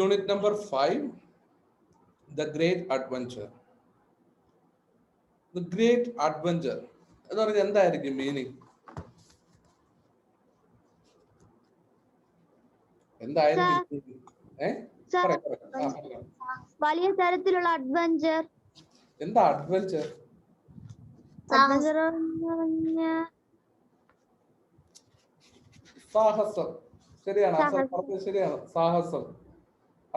Unit number 5, The Great Adventure. The Great Adventure എന്ന് പറഞ്ഞാൽ എന്തായിരിക്കും മീനിങ്? എന്തായിരിക്കും? വലിയ തരത്തിലുള്ള അഡ്വഞ്ചർ. എന്താ അഡ്വഞ്ചർ? സാഹസം. ശരിയാണ്, ശരിയാണ്, സാഹസം.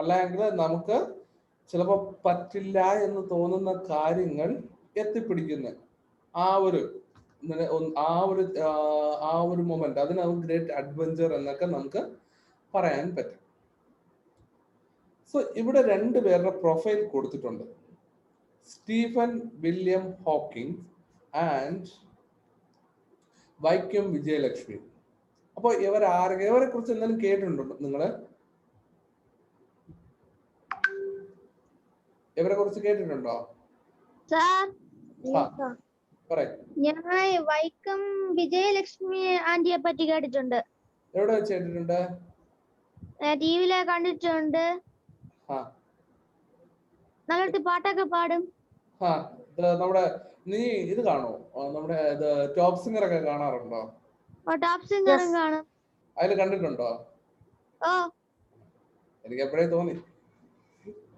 അല്ലെങ്കിൽ നമുക്ക് ചിലപ്പോ പറ്റില്ല എന്ന് തോന്നുന്ന കാര്യങ്ങൾ എത്തിപ്പിടിക്കുന്ന ആ ഒരു മൊമെന്റ്, അതിന് ഗ്രേറ്റ് അഡ്വഞ്ചർ എന്നൊക്കെ നമുക്ക് പറയാൻ പറ്റും. സോ ഇവിടെ രണ്ടുപേരുടെ പ്രൊഫൈൽ കൊടുത്തിട്ടുണ്ട്, Stephen William Hawking and Vaikom Vijayalakshmi. അപ്പൊ ഇവരെ കുറിച്ച് എന്തെങ്കിലും കേട്ടിട്ടുണ്ടോ നിങ്ങള്? ഇവരെ കുറിച്ച് കേട്ടിട്ടുണ്ടോ? ഞാൻ വൈക്കം വിജയലക്ഷ്മി ആന്റിയെ പറ്റി കേട്ടിട്ടുണ്ട്. എവിടെ വെച്ച് കേട്ടിട്ടുണ്ട്? ടിവിയിലെ കണ്ടിട്ടുണ്ട്. നല്ലൊരു പാട്ടൊക്കെ പാടും. നമ്മുടെ നീ ഇത് കാണോ, നമ്മുടെ ടോപ്പ് സിംഗർ ഒക്കെ കാണാറുണ്ടോ? ടോപ്പ് സിംഗറും കാണും. അതിൽ കണ്ടിട്ടുണ്ടോ? എനിക്ക് എപ്പോഴേ തോന്നി.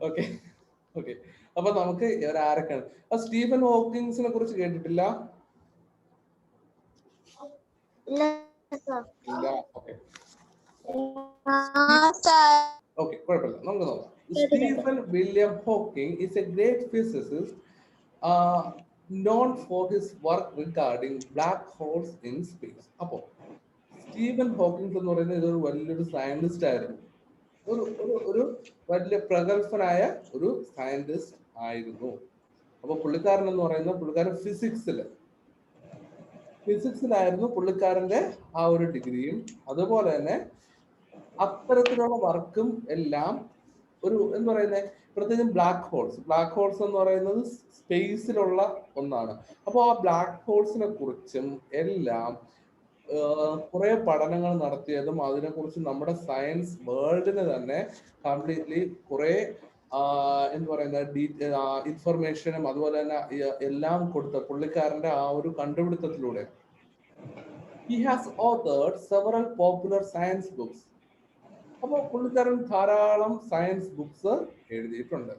ഓക്കെ ഓക്കെ, അപ്പൊ നമുക്ക് ഇവരാരൊക്കെയാണ്? സ്റ്റീഫൻ ഹോക്കിങ്സിനെ കുറിച്ച് കേട്ടിട്ടില്ല? ഓക്കെ, കുഴപ്പമില്ല, നമുക്ക് നോക്കാം. Stephen William Hawking is a great physicist known for his work regarding black holes in space. അപ്പോൾ സ്റ്റീഫൻ ഹോക്കിംഗ് എന്ന് പറയുന്നത് ഇതൊരു വലിയൊരു സയന്റിസ്റ്റ് ആയിരുന്നു, ഒരു വലിയ പ്രഗത്ഭനായ ഒരു സയന്റിസ്റ്റ് ആയിരുന്നു. അപ്പൊ പുള്ളിക്കാരൻ എന്ന് പറയുന്നത്, പുള്ളിക്കാരൻ ഫിസിക്സിലായിരുന്നു പുള്ളിക്കാരന്റെ ആ ഒരു ഡിഗ്രിയും. അതുപോലെ തന്നെ അത്തരത്തിലുള്ള വർക്കും എല്ലാം ഒരു എന്ന് പറയുന്നത്, പ്രത്യേകിച്ചും ബ്ലാക്ക് ഹോൾസ് എന്ന് പറയുന്നത് സ്പേസിലുള്ള ഒന്നാണ്. അപ്പോൾ ആ ബ്ലാക്ക് ഹോൾസിനെ കുറിച്ചും എല്ലാം കുറെ പഠനങ്ങൾ നടത്തിയതും അതിനെക്കുറിച്ച് നമ്മുടെ സയൻസ് വേൾഡിന് തന്നെ കംപ്ലീറ്റ്ലി കുറെ എന്ന് പറയുന്ന ഇൻഫർമേഷനും അതുപോലെ തന്നെ എല്ലാം കൊടുത്ത പുള്ളിക്കാരന്റെ ആ ഒരു കണ്ടുപിടുത്തത്തിലൂടെ. He has authored several popular science books. അപ്പോൾ പുള്ളിക്കാരൻ ധാരാളം സയൻസ് ബുക്സ് എഴുതിയിട്ടുണ്ട്.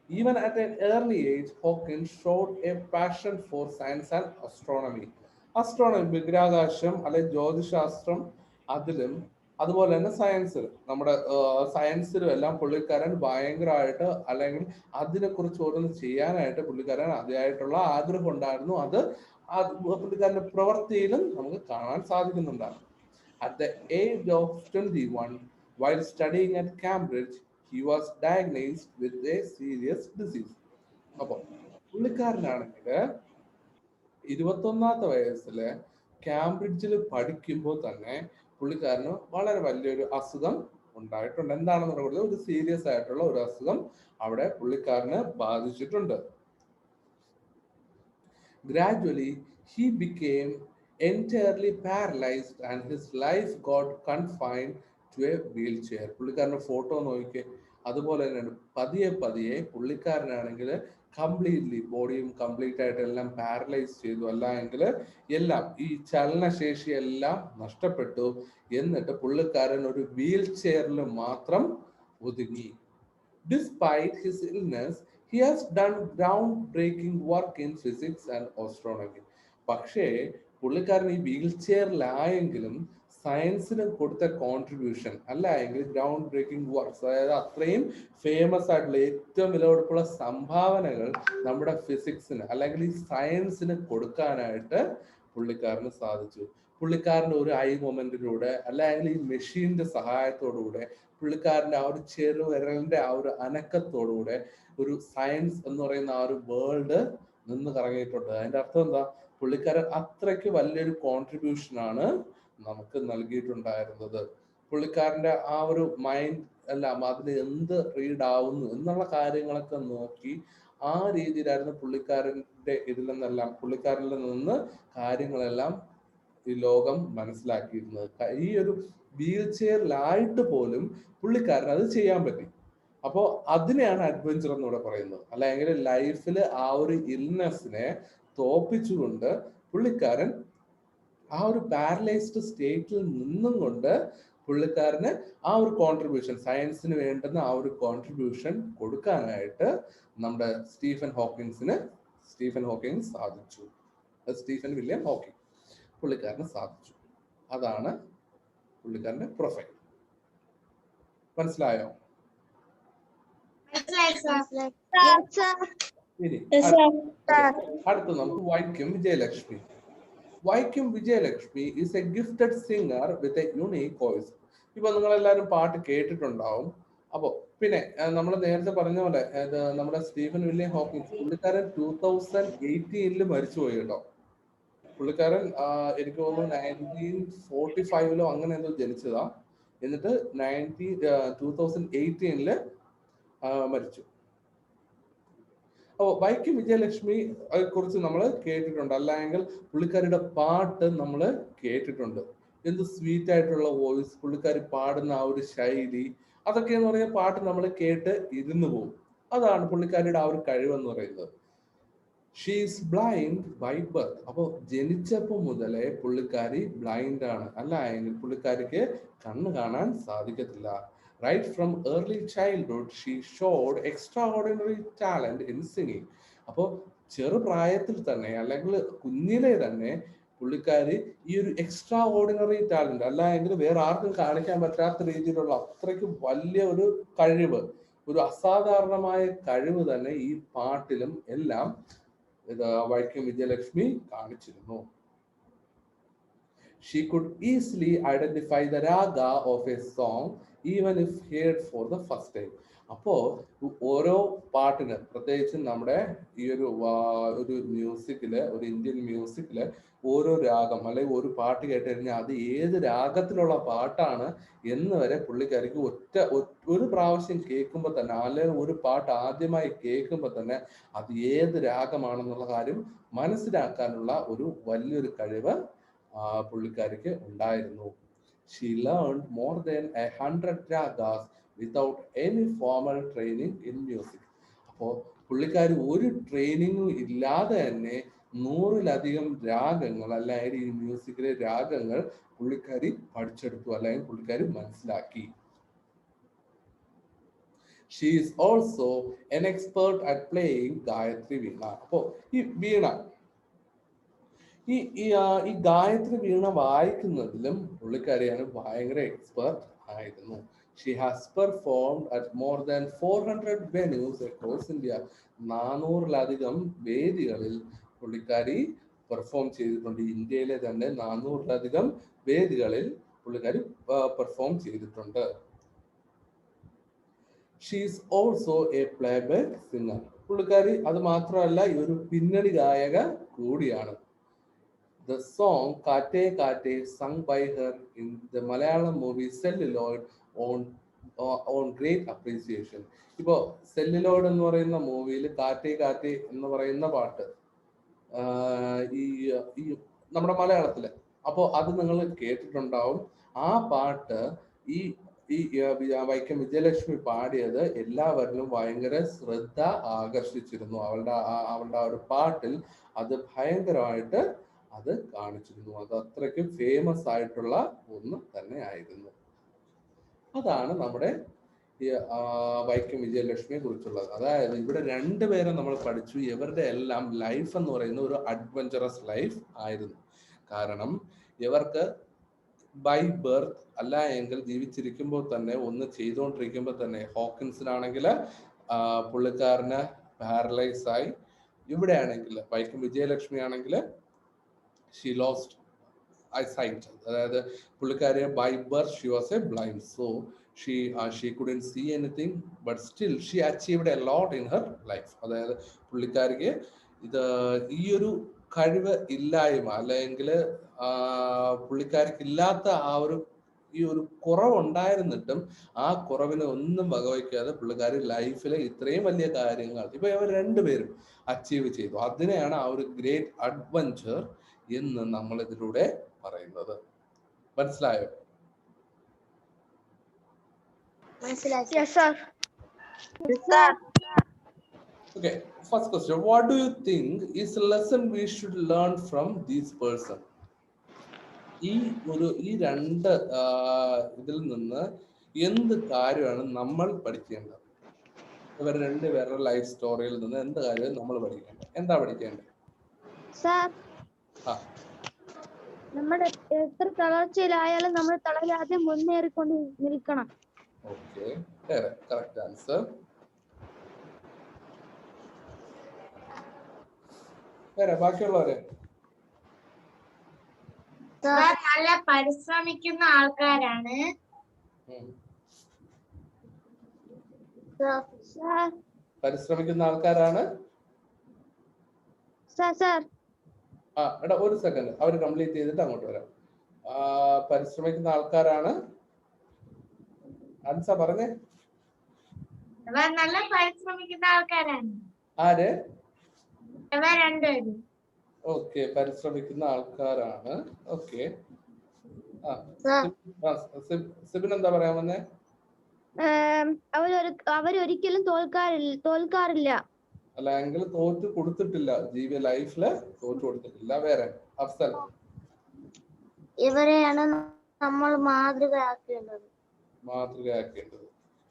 Even at an early age, Hawkins showed a passion for science and astronomy. ബഹിരാകാശം അല്ലെങ്കിൽ ജ്യോതിശാസ്ത്രം, അതിലും അതുപോലെ തന്നെ നമ്മുടെ സയൻസിലും എല്ലാം പുള്ളിക്കാരൻ ഭയങ്കരമായിട്ട്, അല്ലെങ്കിൽ അതിനെക്കുറിച്ച് ഓരോന്ന് ചെയ്യാനായിട്ട് പുള്ളിക്കാരൻ അതിയായിട്ടുള്ള ആഗ്രഹം ഉണ്ടായിരുന്നു. അത് പുള്ളിക്കാരന്റെ പ്രവൃത്തിയിലും നമുക്ക് കാണാൻ സാധിക്കുന്നുണ്ടായിരുന്നു. At the age of 21, while studying at Cambridge, he was diagnosed with a serious disease. അപ്പോൾ പുള്ളിക്കാരനാണെങ്കിൽ 21ാമത്തെ വയസ്സിൽ കാംബ്രിഡ്ജിൽ പഠിക്കുമ്പോൾ തന്നെ പുള്ളിക്കാരന് വളരെ വലിയൊരു അസുഖം ഉണ്ടായിട്ടുണ്ട്. എന്താണെന്ന് പറയുന്നത്, ഒരു സീരിയസ് ആയിട്ടുള്ള ഒരു അസുഖം അവിടെ പുള്ളിക്കാരന് ബാധിച്ചിട്ടുണ്ട്. Gradually, he became entirely paralyzed and his life got confined to a wheelchair. പുള്ളിക്കാരന്റെ ഫോട്ടോ നോക്കിക്കേ. അതുപോലെ തന്നെയാണ് പതിയെ പുള്ളിക്കാരനാണെങ്കിൽ കംപ്ലീറ്റ്ലി ബോഡിയും കംപ്ലീറ്റ് ആയിട്ട് എല്ലാം പാരലൈസ് ചെയ്തു, അല്ല എങ്കിൽ എല്ലാം ഈ ചലനശേഷി എല്ലാം നഷ്ടപ്പെട്ടു. എന്നിട്ട് പുള്ളിക്കാരൻ ഒരു വീൽ ചെയറിൽ മാത്രം ഒതുങ്ങി. Despite his illness, he has done groundbreaking work in physics and astronomy. പക്ഷേ പുള്ളിക്കാരൻ ഈ വീൽ ചെയറിലായെങ്കിലും സയൻസിന് കൊടുത്ത കോൺട്രിബ്യൂഷൻ അല്ല എങ്കിൽ ഗ്രൗണ്ട് ബ്രേക്കിംഗ് വർക്ക്സ്, അതായത് അത്രയും ഫേമസ് ആയിട്ടുള്ള ഏറ്റവും വിലപിടിപ്പുള്ള സംഭാവനകൾ നമ്മുടെ ഫിസിക്സിന് അല്ലെങ്കിൽ ഈ സയൻസിന് കൊടുക്കാനായിട്ട് പുള്ളിക്കാരന് സാധിച്ചു. പുള്ളിക്കാരൻ്റെ ഒരു ഐ മൊമെന്റിലൂടെ അല്ലെങ്കിൽ ഈ മെഷീന്റെ സഹായത്തോടുകൂടെ പുള്ളിക്കാരൻ്റെ ആ ഒരു ചെറുവിരലിന്റെ ആ ഒരു അനക്കത്തോടുകൂടെ ഒരു സയൻസ് എന്ന് പറയുന്ന ആ ഒരു വേൾഡ് നിന്ന് കറങ്ങിയിട്ടുണ്ട്. അതിന്റെ അർത്ഥം എന്താ? പുള്ളിക്കാരൻ അത്രയ്ക്ക് വലിയൊരു കോൺട്രിബ്യൂഷനാണ് നമുക്ക് നൽകിയിട്ടുണ്ടായിരുന്നത്. പുള്ളിക്കാരന്റെ ആ ഒരു മൈൻഡ് എല്ലാം അതിന് എന്ത് റീഡ് ആവുന്നു എന്നുള്ള കാര്യങ്ങളൊക്കെ നോക്കി ആ രീതിയിലായിരുന്നു പുള്ളിക്കാരന്റെ പുള്ളിക്കാരിൽ നിന്ന് കാര്യങ്ങളെല്ലാം ഈ ലോകം മനസ്സിലാക്കിയിരുന്നത്. ഈ ഒരു വീൽ ചെയറിലായിട്ട് പോലും പുള്ളിക്കാരൻ അത് ചെയ്യാൻ പറ്റി. അപ്പോൾ അതിനെയാണ് അഡ്വഞ്ചർ എന്നിവിടെ പറയുന്നത്. അല്ലെങ്കിൽ ലൈഫിൽ ആ ഒരു ഇൽനെസ്സിനെ തോപ്പിച്ചുകൊണ്ട് പുള്ളിക്കാരൻ ആ ഒരു പാരലൈസ്ഡ് സ്റ്റേറ്റിൽ നിന്നും കൊണ്ട് പുള്ളിക്കാരന് ആ ഒരു കോൺട്രിബ്യൂഷൻ, സയൻസിന് വേണ്ടുന്ന ആ ഒരു കോൺട്രിബ്യൂഷൻ കൊടുക്കാനായിട്ട് നമ്മുടെ സ്റ്റീഫൻ ഹോക്കിങ്സ് സാധിച്ചു. സ്റ്റീഫൻ വില്യം ഹോക്കിംഗ് പുള്ളിക്കാരന് സാധിച്ചു. അതാണ് പുള്ളിക്കാരന്റെ പ്രൊഫൈൽ. മനസ്സിലായോ? ഇനി അടുത്ത് നമുക്ക് Vaikom Vijayalakshmi. Vaikom Vijayalakshmi is a gifted singer with a unique voice. ഇപ്പൊ നിങ്ങൾ എല്ലാവരും പാട്ട് കേട്ടിട്ടുണ്ടാവും. അപ്പോ പിന്നെ നമ്മൾ നേരത്തെ പറഞ്ഞ പോലെ നമ്മുടെ സ്റ്റീഫൻ വില്യം ഹോക്കിൻസ് പുള്ളിക്കാരൻ 2018 മരിച്ചുപോയി കേട്ടോ. പുള്ളിക്കാരൻ എനിക്ക് തോന്നുന്നു 1945 അങ്ങനെ എന്തോ ജനിച്ചതാ. എന്നിട്ട് 2018 മരിച്ചു. അപ്പോൾ വൈക്കം വിജയലക്ഷ്മിയെ കുറിച്ച് നമ്മൾ കേട്ടിട്ടുണ്ട്, അല്ലെങ്കിൽ പുള്ളിക്കാരിയുടെ പാട്ട് നമ്മൾ കേട്ടിട്ടുണ്ട്. എന്ത് സ്വീറ്റ് ആയിട്ടുള്ള വോയിസ്, പുള്ളിക്കാരി പാടുന്ന ആ ഒരു ശൈലി, അതൊക്കെ എന്ന് പറയുന്ന പാട്ട് നമ്മൾ കേട്ട് ഇരുന്നു പോകും. അതാണ് പുള്ളിക്കാരിയുടെ ആ ഒരു കഴിവെന്ന് പറയുന്നത്. She's blind by birth. അപ്പോൾ ജനിച്ചപ്പോൾ മുതലേ പുള്ളിക്കാരി ബ്ലൈൻഡ് ആണ്, അല്ല എങ്കിൽ പുള്ളിക്കാരിക്ക് കണ്ണ് കാണാൻ സാധിക്കത്തില്ല. Right from early childhood, she showed extraordinary talent in singing. അപ്പോൾ ചെറുപ്രായത്തിൽ തന്നെ അല്ലെങ്കിൽ കുഞ്ഞിലെ തന്നെ പുള്ളിക്കാരി ഈ ഒരു എക്സ്ട്രാ ഓർഡിനറി ടാലന്റ്, അല്ല എങ്കിൽ വേറെ ആർക്കും കാണിക്കാൻ പറ്റാത്ത രീതിയിലുള്ള അത്രയ്ക്ക് വലിയ ഒരു കഴിവ്, ഒരു അസാധാരണമായ കഴിവ് തന്നെ ഈ പാട്ടിലും എല്ലാം വൈക്കം വിജയലക്ഷ്മി കാണിച്ചിരുന്നു. She could easily identify the raga of a song even if heard for the first time. അപ്പോൾ ഓരോ പാട്ടിന്, പ്രത്യേകിച്ച് നമ്മുടെ ഈ ഒരു മ്യൂസിക്കില്, ഒരു ഇന്ത്യൻ മ്യൂസിക്കില് ഓരോ രാഗം അല്ലെങ്കിൽ ഒരു പാട്ട് കേട്ട് കഴിഞ്ഞാൽ അത് ഏത് രാഗത്തിലുള്ള പാട്ടാണ് എന്ന് വരെ പുള്ളിക്കാരിക്ക് ഒരു പ്രാവശ്യം കേൾക്കുമ്പോൾ തന്നെ, അല്ലെങ്കിൽ ഒരു പാട്ട് ആദ്യമായി കേൾക്കുമ്പോൾ തന്നെ അത് ഏത് രാഗമാണെന്നുള്ള കാര്യം മനസ്സിലാക്കാനുള്ള ഒരു വലിയൊരു കഴിവ് പുള്ളിക്കാരിക്ക് ഉണ്ടായിരുന്നു. She learned more than 100 ragas without any formal training in music. അപ്പോൾ പുള്ളിക്കാരി ഒരു ട്രെയിനിങ്ങും ഇല്ലാതെ തന്നെ 100-ലധികം രാഗങ്ങൾ, അല്ലെങ്കിൽ ഈ മ്യൂസിക്കിലെ രാഗങ്ങൾ പുള്ളിക്കാരി പഠിച്ചെടുത്തു, അല്ലെങ്കിൽ പുള്ളിക്കാരി മനസ്സിലാക്കി. She is also an expert at playing Gayathri വീണ. അപ്പോൾ ഈ വീണ, ഈ ഗായത്രി വീണ വായിക്കുന്നതിലും പുള്ളിക്കാരിയാണ് ഭയങ്കര എക്സ്പെർട്ട് ആയിരുന്നു. She has performed at more than 400 venues across India. 400-ലധികം വേദികളിൽ പുള്ളിക്കാരി പെർഫോം ചെയ്തിട്ടുണ്ട്. ഇന്ത്യയിലെ തന്നെ 400-ലധികം വേദികളിൽ പുള്ളിക്കാരി പെർഫോം ചെയ്തിട്ടുണ്ട്. She is also a playback singer. പുള്ളിക്കാരി അത് മാത്രമല്ല, ഈ ഒരു പിന്നണി ഗായക കൂടിയാണ്. The song Kaate Kaate, sung by her in the Malayalam movie Celluloid, on great appreciation. ഇപ്പോൾ സെല്ലുലോയിഡ് എന്ന് പറയുന്ന മൂവിയിൽ കാറ്റേ കാറ്റേ എന്ന് പറയുന്ന പാട്ട് ഈ നമ്മുടെ മലയാളത്തില്, അപ്പോൾ അത് നിങ്ങൾ കേട്ടിട്ടുണ്ടാവും. ആ പാട്ട് ഈ വൈക്കം വിജയലക്ഷ്മി പാടിയത് എല്ലാവരിലും ഭയങ്കര ശ്രദ്ധ ആകർഷിച്ചിരുന്നു. അവളുടെ ആ ഒരു പാട്ടിൽ അത് ഭയങ്കരമായിട്ട് അത് കാണിച്ചിരുന്നു. അത് അത്രയ്ക്ക് ഫേമസ് ആയിട്ടുള്ള ഒന്ന് തന്നെ ആയിരുന്നു. അതാണ് നമ്മുടെ വൈക്കം വിജയലക്ഷ്മിയെ കുറിച്ചുള്ളത്. അതായത് ഇവിടെ രണ്ടുപേരെ നമ്മൾ പഠിച്ചു. ഇവരുടെ എല്ലാം ലൈഫ് എന്ന് പറയുന്ന ഒരു അഡ്വഞ്ചറസ് ലൈഫ് ആയിരുന്നു. കാരണം ഇവർക്ക് ബൈ ബർത്ത്, അല്ല എങ്കിൽ ജീവിച്ചിരിക്കുമ്പോൾ തന്നെ ഒന്ന് ചെയ്തുകൊണ്ടിരിക്കുമ്പോൾ തന്നെ, ഹോക്കിൻസിനാണെങ്കിൽ പുള്ളിക്കാരന് പാരലൈസ് ആയി. ഇവിടെ ആണെങ്കിൽ വൈക്കം വിജയലക്ഷ്മി ആണെങ്കിൽ ഷീ ലോസ്റ്റ് eyesight. അതായത് പുള്ളിക്കാരി by birth she was a blind, so she couldn't see anything, but still she achieved a lot in her life. അതായത് പുള്ളിക്കാരിക്ക് ഈ ഒരു കഴിവ് ഇല്ലായ്മ, അല്ലെങ്കിൽ പുള്ളിക്കാരിക്ക് ഇല്ലാത്ത ഈ ഒരു കുറവുണ്ടായിരുന്നിട്ടും ആ കുറവിനെ ഒന്നും വകവയ്ക്കാതെ പുള്ളിക്കാരി ലൈഫിലെ ഇത്രയും വലിയ കാര്യങ്ങൾ ഇപ്പൊ ഇവർ രണ്ടുപേരും അച്ചീവ് ചെയ്തു. അതിനെയാണ് ആ ഒരു ഗ്രേറ്റ് അഡ്വഞ്ചർ എന്ന് നമ്മൾ ഇതിലൂടെ പറയുന്നത്. മനസ്സിലായോ? Sir. Okay, first question. What do you think is a lesson we should learn from this person? ഈ രണ്ട് ഇതിൽ നിന്ന് എന്ത് കാര്യമാണ് നമ്മൾ പഠിക്കേണ്ടത്? ഇവർ രണ്ടുപേരുടെ ലൈഫ് സ്റ്റോറിയിൽ നിന്ന് എന്ത് കാര്യമാണ് നമ്മൾ പഠിക്കേണ്ടത്? എന്താ പഠിക്കേണ്ടത്? Sir. ആ, നമ്മുടെ എത്ര തളർച്ചയിലായാലും നമ്മൾ തളരാതെ മുന്നേറിക്കൊണ്ട് നിൽക്കണം. Okay, correct answer. വേറെ ബാക്കിയുള്ളവരെ? നല്ല പരിശ്രമിക്കുന്ന ആൾക്കാരാണ്. Sir. പരിശ്രമിക്കുന്ന ആൾക്കാരാണ്. Sir. ആ, എടാ ഒരു സെക്കൻഡ്, അവർ കംപ്ലീറ്റ് ചെയ്തിട്ട് അങ്ങോട്ട് വരാം. പരിശ്രമിക്കുന്ന ആൾക്കാരാണ്. ആൻസർ പറഞ്ഞേ. നല്ല പരിശ്രമിക്കുന്ന ആൾക്കാരാണ്. ആര്? രണ്ടുപേരും. ഓക്കെ, പരിശ്രമിക്കുന്ന ആൾക്കാരാണ്. ഓക്കെ, സിബിൻ എന്താ പറയാൻ വന്നേ? അവരൊരിക്കലും തോൽക്കാറില്ല. അല്ല, എങ്കിൽ തോറ്റു കൊടുത്തിട്ടില്ല, ജീവിത ലൈഫില് തോറ്റു കൊടുത്തിട്ടില്ല. വേറെ? അഫ്സൽ? ഇവരെയാണ് നമ്മൾ മാതൃകയാക്കേണ്ടത്.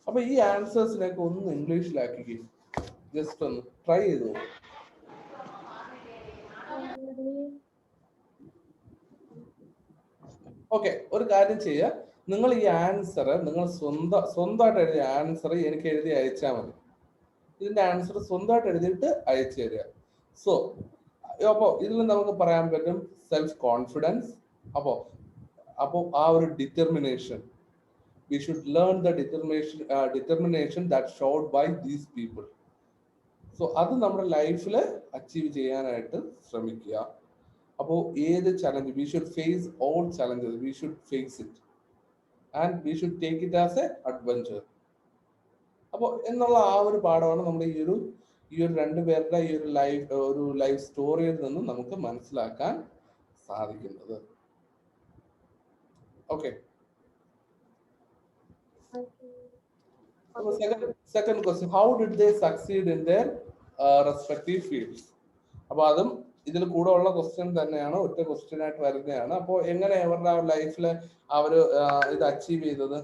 അപ്പൊ ഈ ആൻസേഴ്സിനൊക്കെ ഒന്ന് ഇംഗ്ലീഷിലാക്കി ജസ്റ്റ് ഒന്ന് ട്രൈ ചെയ്തു. ഓക്കെ, ഒരു കാര്യം ചെയ്യുക, നിങ്ങൾ ഈ ആൻസർ നിങ്ങൾ സ്വന്തമായിട്ട് എഴുതിയ ആൻസർ എനിക്ക് എഴുതി അയച്ചാൽ മതി. ഇതിന്റെ ആൻസർ സ്വന്തമായിട്ട് എഴുതിയിട്ട് അയച്ചു തരിക. സോ അപ്പോൾ ഇതിൽ നമുക്ക് പറയാൻ പറ്റും സെൽഫ് കോൺഫിഡൻസ്. അപ്പോൾ ആ ഒരു determination, we should learn the determination that showed by these people. So അത് നമ്മുടെ ലൈഫിൽ അച്ചീവ് ചെയ്യാനായിട്ട് ശ്രമിക്കുക. അപ്പോൾ ഏത് challenge, we should face all challenges, we should face it and we should take it as a adventure. അപ്പോൾ എന്നുള്ള ആ ഒരു പാഠമാണ് നമ്മൾ ഈ ഒരു രണ്ടുപേരുടെ ഈ ഒരു ലൈഫ് സ്റ്റോറിയിൽ നിന്ന് നമുക്ക് മനസ്സിലാക്കാൻ സാധിക്കുന്നത്. Okay, second question, how did they succeed in their respective fields? അപ്പൊ അതും ഇതിൽ കൂടെ ഉള്ള ക്വസ്റ്റ്യൻ തന്നെയാണ്, ഒറ്റ ക്വസ്റ്റ്യൻ ആയിട്ട് വരുന്നതാണ്. അപ്പോൾ എങ്ങനെ അവരുടെ ലൈഫിൽ അവര് ഇത് അച്ചീവ് ചെയ്തത്?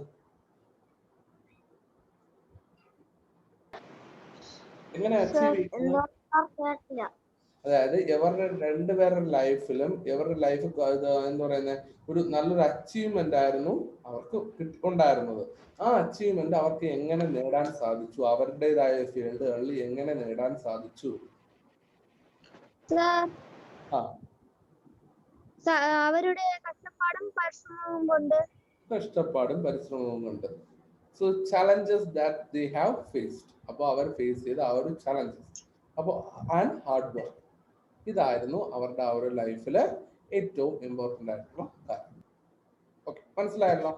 എങ്ങനെ അച്ചീവ് ചെയ്തത്? അതായത് ഇവരുടെ രണ്ടുപേരുടെ ലൈഫിലും ഇവരുടെ ലൈഫ് എന്താ പറയുന്നത്, ഒരു നല്ലൊരു അച്ചീവ്മെന്റ് ആയിരുന്നു അവർക്ക് ഉണ്ടായിരുന്നത്. ആ അച്ചീവ്മെന്റ് അവർക്ക് എങ്ങനെ നേടാൻ സാധിച്ചു? അവരുടേതായ ഫീൽഡുകളിൽ എങ്ങനെ നേടാൻ സാധിച്ചു? അവരുടെ കഷ്ടപ്പാടും പരിശ്രമവും കൊണ്ട്. So challenges that they have faced, അപ്പോൾ അവർ ഫേസ് ചെയ്ത ആ ഒരു ചലഞ്ചസ്, അപ്പോൾ ആൻഡ് ഹാർഡ് വർക്ക്, ഇതായിരുന്നു അവരുടെ ആ ഒരു ലൈഫില് ഏറ്റവും ഇമ്പോർട്ടന്റ് ആയിട്ടുള്ള കാര്യം. ഓക്കെ, മനസ്സിലായല്ലോ?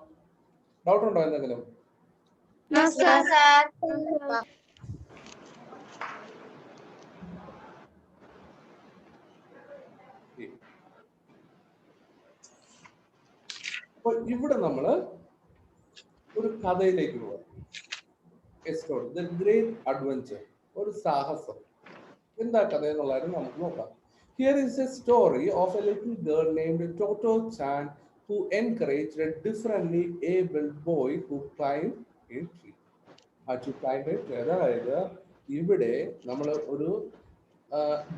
ഡൗട്ട് ഉണ്ടോ എന്തെങ്കിലും? അപ്പൊ ഇവിടെ നമ്മള് ഒരു കഥയിലേക്ക് പോകാം. ദ ഗ്രേറ്റ് അഡ്വഞ്ചർ, ഒരു സാഹസം. എന്താ കഥ എന്നുള്ളത് നമുക്ക് നോക്കാം. Here is a story of a little girl named Toto Chan who encouraged a differently abled boy who climbed a tree. അതായത് ഇവിടെ നമ്മൾ ഒരു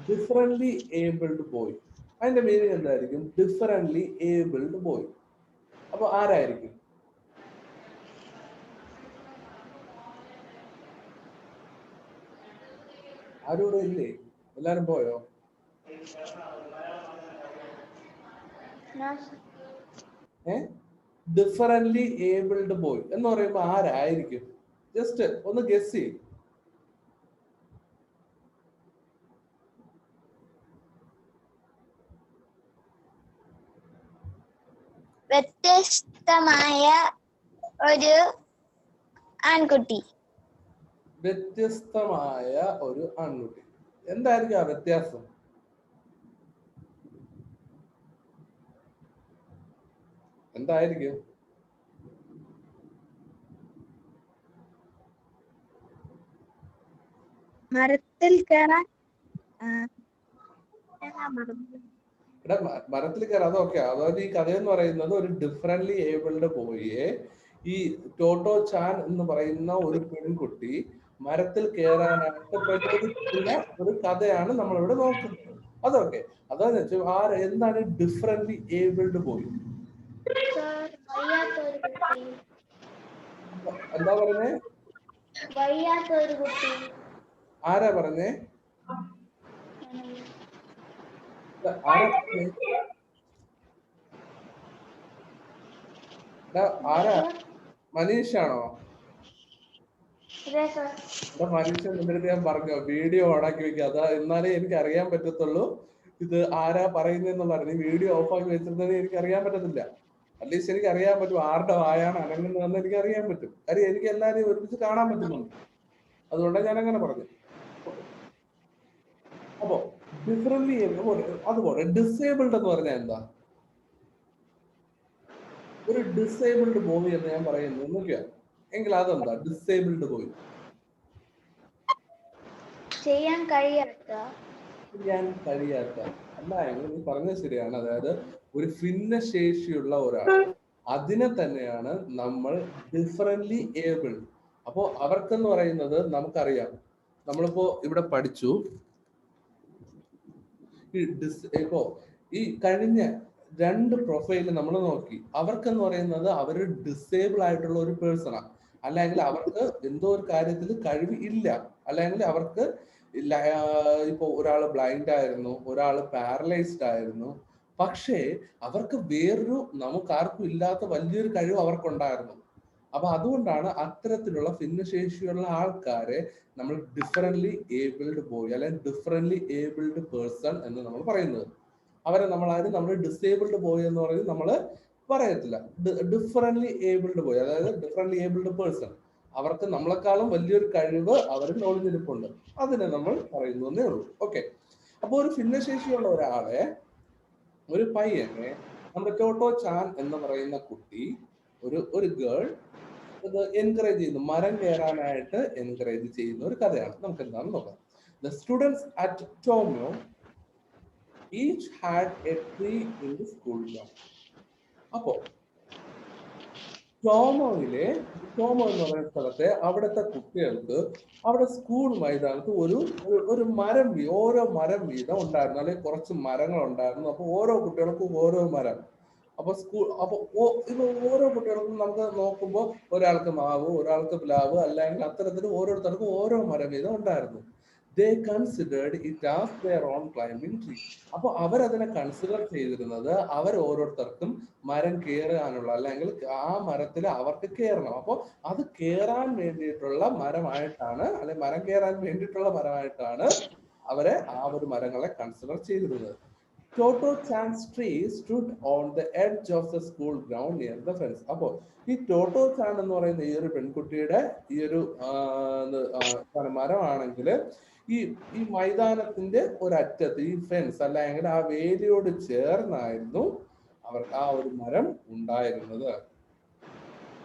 ഡിഫറൻറ്റ്ലി ഏബിൾഡ് ബോയ്, അതിന്റെ മീനിങ് എന്തായിരിക്കും? Differently abled boy. അപ്പൊ ആരായിരിക്കും? ആരൂടെ ഇല്ലേ? എല്ലാരും പോയോ? ഡിഫറൻറ്റ്ലി ഏബിൾഡ് ബോയ് എന്ന് പറയുമ്പോ ആരായിരിക്കും? ജസ്റ്റ് ഒന്ന് ഗസ് ചെയ്യും. വ്യത്യസ്തമായ ഒരു ആൺകുട്ടി. വ്യത്യസ്തമായ ഒരു ആൺകുട്ടി. എന്തായിരിക്കും ആ വ്യത്യാസം? എന്തായിരിക്കും? മരത്തിൽ കയറാൻ ഇവിടെ മരത്തിൽ കയറാം, അതൊക്കെ. അതായത് ഈ കഥ എന്ന് പറയുന്നത് ഒരു ഡിഫറെന്റ്ലി ഏബിൾഡ് ബോയിയെ ഈ ടോട്ടോ ചാൻ എന്ന് പറയുന്ന ഒരു പെൺകുട്ടി മരത്തിൽ കയറാനായിട്ട് പ്രചോദിപ്പിക്കുന്ന ഒരു കഥയാണ് നമ്മളിവിടെ നോക്കുന്നത്. അതൊക്കെ അതാന്ന് വെച്ചാൽ എന്താണ് ഡിഫറെന്റ്ലി ഏബിൾഡ് ബോയ്? എന്താ പറഞ്ഞേ? ആരാ പറഞ്ഞേ? ആരാ? മനീഷാണോ? മനീഷ നിന്റെ അടുത്ത് ഞാൻ പറഞ്ഞോ വീഡിയോ ഓണാക്കി വെക്കുക, അതാ എന്നാലേ എനിക്ക് അറിയാൻ പറ്റത്തുള്ളൂ ഇത് ആരാ പറയുന്നതെന്നുള്ളത്. നീ വീഡിയോ ഓഫാക്കി വെച്ചിരുന്നത് എനിക്ക് അറിയാൻ പറ്റത്തില്ല. അറ്റ്ലീസ്റ്റ് എനിക്ക് അറിയാൻ പറ്റും ആരുടെ വായാണ് അനങ്ങുന്നതെന്ന് എനിക്ക് അറിയാൻ പറ്റും. കാര്യം എനിക്ക് എല്ലാവരെയും ഒരുമിച്ച് കാണാൻ പറ്റുന്നുണ്ട്. അതുകൊണ്ടാണ് ഞാൻ അങ്ങനെ പറഞ്ഞത്. അപ്പോ ഡിഫറെന്റ്ലി അതുപോലെ ഡിസേബിൾഡ് എന്ന് പറഞ്ഞാൽ എന്താ? ഒരു ഡിസേബിൾഡ് ബോയ് എന്ന് ഞാൻ പറയുന്നത് നോക്കിയാൽ എങ്കിൽ അതെന്താ ഡിസേബിൾഡ് ബോയ്? ചെയ്യാൻ കഴിയാത്ത അല്ല, നീ പറഞ്ഞത് ശരിയാണ്. അതായത് ഒരു ഭിന്നശേഷിയുള്ള ഒരാൾ, അതിനെ തന്നെയാണ് നമ്മൾ ഡിഫറെന്റ്ലി ഏബിൾഡ്. അപ്പോ അവർക്കെന്ന് പറയുന്നത് നമുക്കറിയാം. നമ്മളിപ്പോ ഇവിടെ പഠിച്ചു ഇപ്പോ ഈ കഴിഞ്ഞ 2 പ്രൊഫൈല് നമ്മൾ നോക്കി. അവർക്കെന്ന് പറയുന്നത് അവർ ഡിസേബിൾ ആയിട്ടുള്ള ഒരു പേഴ്സണാണ്, അല്ലെങ്കിൽ അവർക്ക് എന്തോ ഒരു കാര്യത്തിൽ കഴിവ് ഇല്ല, അല്ലെങ്കിൽ അവർക്ക് ഇപ്പൊ ഒരാള് ബ്ലൈൻഡ് ആയിരുന്നു, ഒരാള് പാരലൈസ്ഡ് ആയിരുന്നു. പക്ഷേ അവർക്ക് വേറൊരു നമുക്കാർക്കും ഇല്ലാത്ത വലിയൊരു കഴിവ് അവർക്കുണ്ടായിരുന്നു. അപ്പൊ അതുകൊണ്ടാണ് അത്തരത്തിലുള്ള ഭിന്നശേഷിയുള്ള ആൾക്കാരെ നമ്മൾ ഡിഫറെന്റ്ലി ഏബിൾഡ് ബോയ് അല്ലെങ്കിൽ ഡിഫറെന്റ്ലി ഏബിൾഡ് പേഴ്സൺ എന്ന് നമ്മൾ പറയുന്നത്. അവരെ നമ്മൾ ഡിസേബിൾഡ് ബോയ് എന്ന് പറയുന്നത് നമ്മൾ പറയത്തില്ല. ഡിഫറെന്റ്ലി ഏബിൾഡ് ബോയ്, അതായത് ഡിഫറെന്റ്ലി ഏബിൾഡ് പേഴ്സൺ, അവർക്ക് നമ്മളെക്കാളും വലിയൊരു കഴിവ് അവരിൽ ഒളിഞ്ഞിരിപ്പുണ്ട്, അതിനെ നമ്മൾ പറയുന്നേ ഉള്ളൂ. ഓക്കെ. അപ്പൊ ഒരു ഭിന്നശേഷിയുള്ള ഒരാളെ, ഒരു പയ്യനെ നമ്മുടെ ടോട്ടോ ചാൻ എന്ന് പറയുന്ന കുട്ടി, ഒരു ഗേൾ ഇത് എൻകറേജ് ചെയ്യുന്നു, മരം കയറാനായിട്ട് എൻകറേജ് ചെയ്യുന്ന ഒരു കഥയാണ്. നമുക്ക് എന്താണെന്ന് നോക്കാം. The students at Tomyo each had a tree in the school ground. അപ്പോ ടോമോ എന്ന് പറയുന്ന സ്ഥലത്തെ അവിടുത്തെ കുട്ടികൾക്ക് അവിടെ സ്കൂൾ മൈതാനത്ത് ഒരു മരം ഓരോ മരം വീതം ഉണ്ടായിരുന്നു, അല്ലെങ്കിൽ കുറച്ച് മരങ്ങൾ ഉണ്ടായിരുന്നു. അപ്പൊ ഓരോ കുട്ടികൾക്കും ഓരോ മരം. അപ്പൊ ഇത് ഓരോ കുട്ടികൾക്കും നമുക്ക് നോക്കുമ്പോൾ ഒരാൾക്ക് മാവ്, ഒരാൾക്ക് പ്ലാവ്, അല്ലെങ്കിൽ അത്തരത്തിൽ ഓരോരുത്തർക്കും ഓരോ മരം വീതം ഉണ്ടായിരുന്നു. They considered it as their own climbing tree. അപ്പൊ അവരതിനെ കൺസിഡർ ചെയ്തിരുന്നത് അവർ ഓരോരുത്തർക്കും മരം കയറാനുള്ള, അല്ലെങ്കിൽ ആ മരത്തിൽ അവർക്ക് കയറണം. അപ്പൊ അത് കയറാൻ വേണ്ടിയിട്ടുള്ള മരമായിട്ടാണ്, അല്ലെങ്കിൽ മരം കയറാൻ വേണ്ടിയിട്ടുള്ള മരമായിട്ടാണ് അവരെ ആ ഒരു മരങ്ങളെ കൺസിഡർ ചെയ്തിരുന്നത്. Toto Chan's tree stood on the edge of the school ground near the fence. അപ്പോ ഈ ടോട്ടോ ചാൻ എന്ന് പറയുന്ന ഈ ഒരു പെൺകുട്ടിയുടെ ഈ ഒരു മരമാണെങ്കിൽ ഈ മൈതാനത്തിന്റെ ഒരറ്റത്ത് ഈ ഫെൻസ് അല്ലെങ്കിൽ ആ വേലിയോട് ചേർന്നായിരുന്നു അവർക്ക് ആ ഒരു മരം ഉണ്ടായിരുന്നത്.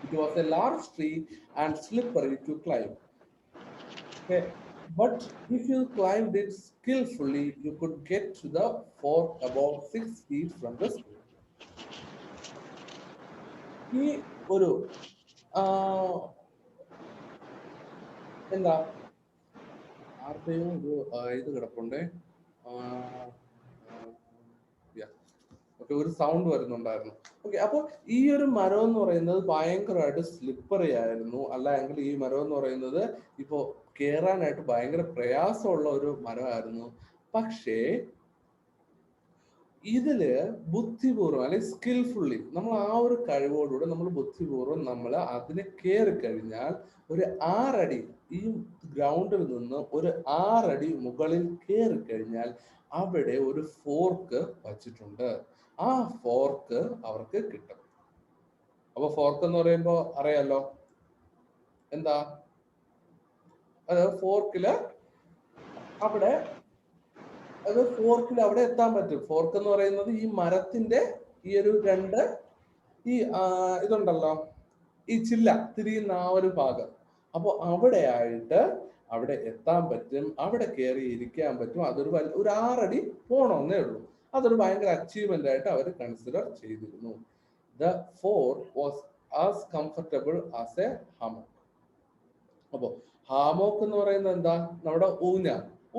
It was a large tree and slippery to climb. Okay. But if you climbed it skillfully, you could get to the fork about 6 feet from the school. ഈ ഒരു എന്താ ആരുടെയും ഇത് കിടപ്പുണ്ടേ, ഓക്കെ, ഒരു സൗണ്ട് വരുന്നുണ്ടായിരുന്നു. ഓക്കെ. അപ്പൊ ഈ ഒരു മരം എന്ന് പറയുന്നത് ഭയങ്കരമായിട്ട് സ്ലിപ്പറി ആയിരുന്നു, അല്ലെങ്കിൽ ഈ മരം എന്ന് പറയുന്നത് ഇപ്പോ കേറാനായിട്ട് ഭയങ്കര പ്രയാസമുള്ള ഒരു മരമായിരുന്നു. പക്ഷേ ഇതില് ബുദ്ധിപൂർവ്വം അല്ലെങ്കിൽ സ്കിൽഫുള്ളി നമ്മൾ ആ ഒരു കഴിവോടുകൂടെ നമ്മൾ ബുദ്ധിപൂർവ്വം നമ്മൾ അതിനെ കയറി കഴിഞ്ഞാൽ ഒരു 6 അടി ഈ ഗ്രൗണ്ടിൽ നിന്ന് ഒരു 6 അടി മുകളിൽ കയറി കഴിഞ്ഞാൽ അവിടെ ഒരു ഫോർക്ക് വച്ചിട്ടുണ്ട്. ആ ഫോർക്ക് അവർക്ക് കിട്ടും. അപ്പൊ ഫോർക്ക് എന്ന് പറയുമ്പോ അറിയാലോ എന്താ, അത് ഫോർക്കില് അവിടെ എത്താൻ പറ്റും. ഫോർക്ക് എന്ന് പറയുന്നത് ഈ മരത്തിന്റെ ഈ ഒരു 2 ഈ ഇതുണ്ടല്ലോ, ഈ ചില്ല തിരിയുന്ന ആ ഒരു ഭാഗം, അപ്പോൾ അവിടെ ആയിട്ട് അവിടെ എത്താൻ പറ്റും, അവിടെ കയറി ഇരിക്കാൻ പറ്റും. അതൊരു ഒരു 6 അടി പോണമെന്നേ ഉള്ളൂ. അതൊരു ഭയങ്കര അച്ചീവ്മെന്റ് ആയിട്ട് അവർ കൺസിഡർ ചെയ്തിരുന്നു. The fort was as comfortable as a hammock. അപ്പോ ഹാമോക്ക് എന്ന് പറയുന്നത് എന്താ? നമ്മുടെ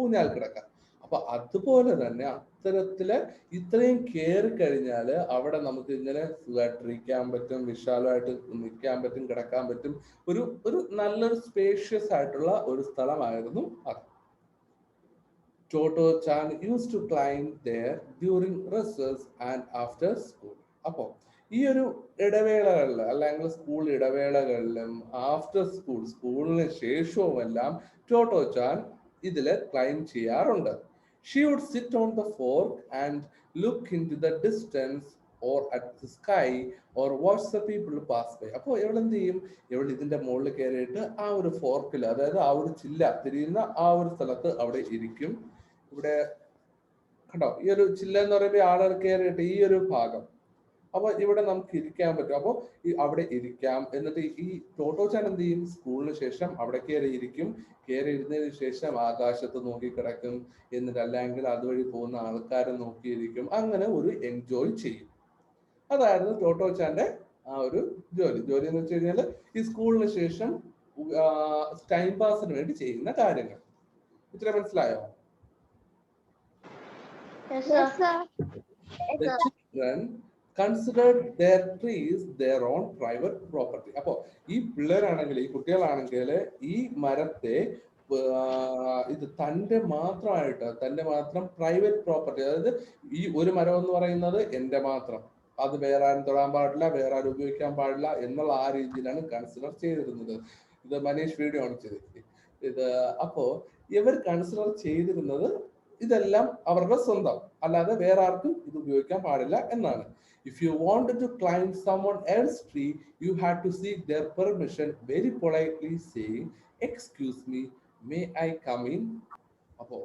ഊഞ്ഞാൽ കിടക്ക. അപ്പൊ അതുപോലെ തന്നെ അത്തരത്തില് ഇത്രയും കയറി കഴിഞ്ഞാല് അവിടെ നമുക്ക് ഇങ്ങനെ സുഖമായിട്ടിരിക്കാൻ പറ്റും, വിശാലമായിട്ട് നിൽക്കാൻ പറ്റും, കിടക്കാൻ പറ്റും. ഒരു നല്ലൊരു സ്പേഷ്യസ് ആയിട്ടുള്ള ഒരു സ്ഥലമായിരുന്നു അത്. Totto chan use to climb there during recess and after school. അപ്പോ ഈ ഒരു ഇടവേളകളിൽ അല്ലെങ്കിൽ സ്കൂൾ ഇടവേളകളിലും ആഫ്റ്റർ സ്കൂളിന് ശേഷവുമെല്ലാം ടോട്ടോ ചാൻ ഇതില് ക്ലൈം ചെയ്യാറുണ്ട്. She would sit on the fork and look into the distance or at the sky or watch the people pass by. അപ്പോൾ ഇവളെന്ത് ചെയ്യും? ഇവൾ ഇതിന്റെ മുകളിൽ കയറിയിട്ട് ആ ഒരു ഫോർക്കിൽ, അതായത് ആ ഒരു ചില്ല തിരിയുന്ന ആ ഒരു സ്ഥലത്ത് അവിടെ ഇരിക്കും. ഇവിടെ കണ്ടോ, ഈ ഒരു ചില്ല എന്ന് പറയുമ്പോൾ ആളുകൾ കയറിയിട്ട് ഈ ഒരു ഭാഗം, അപ്പൊ ഇവിടെ നമുക്ക് ഇരിക്കാൻ പറ്റും. അപ്പോൾ ഈ അവിടെ ഇരിക്കാം. എന്നിട്ട് ഈ ടോട്ടോ ചാൻ എന്ത് ചെയ്യും? സ്കൂളിന് ശേഷം അവിടെ കയറി ഇരിക്കും. കയറി ഇരുന്നതിന് ശേഷം ആകാശത്ത് നോക്കി കിടക്കും. എന്നിട്ട് അല്ലെങ്കിൽ അതുവഴി പോകുന്ന ആൾക്കാരെ നോക്കിയിരിക്കും. അങ്ങനെ ഒരു എൻജോയ് ചെയ്യും. അതായിരുന്നു ടോട്ടോ ചാന്റെ ആ ഒരു ജോലി എന്ന് വെച്ച് കഴിഞ്ഞാൽ ഈ സ്കൂളിന് ശേഷം ടൈം പാസിന് വേണ്ടി ചെയ്യുന്ന കാര്യങ്ങൾ. ഇത്ര മനസ്സിലായോ? Yes, sir. The children considered their trees their own private property. അപ്പോ ഈ പിള്ളേരാണെങ്കിൽ, ഈ കുട്ടികളാണെങ്കിൽ ഈ മരത്തെ ഇത് തന്റെ മാത്രം പ്രൈവറ്റ് പ്രോപ്പർട്ടി, അതായത് ഈ ഒരു മരം എന്ന് പറയുന്നത് എന്റെ മാത്രം, അത് വേറെ ആരും തൊടാൻ പാടില്ല, വേറെ ആരും ഉപയോഗിക്കാൻ പാടില്ല എന്നുള്ള ആ രീതിയിലാണ് കൺസിഡർ ചെയ്തിരുന്നത്. ഇത് മനീഷ് വീഡിയോ ആണ് ചെയ്തത് ഇത്. അപ്പോ ഇവർ കൺസിഡർ ചെയ്തിരുന്നത് ഇതെല്ലാം അവരുടെ സ്വന്തം, അല്ലാതെ വേറെ ആർക്കും ഇത് ഉപയോഗിക്കാൻ പാടില്ല എന്നാണ്. If you wanted to climb someone else's tree, you had to seek their permission very politely, saying, "Excuse me, may I come in?" അപ്പോ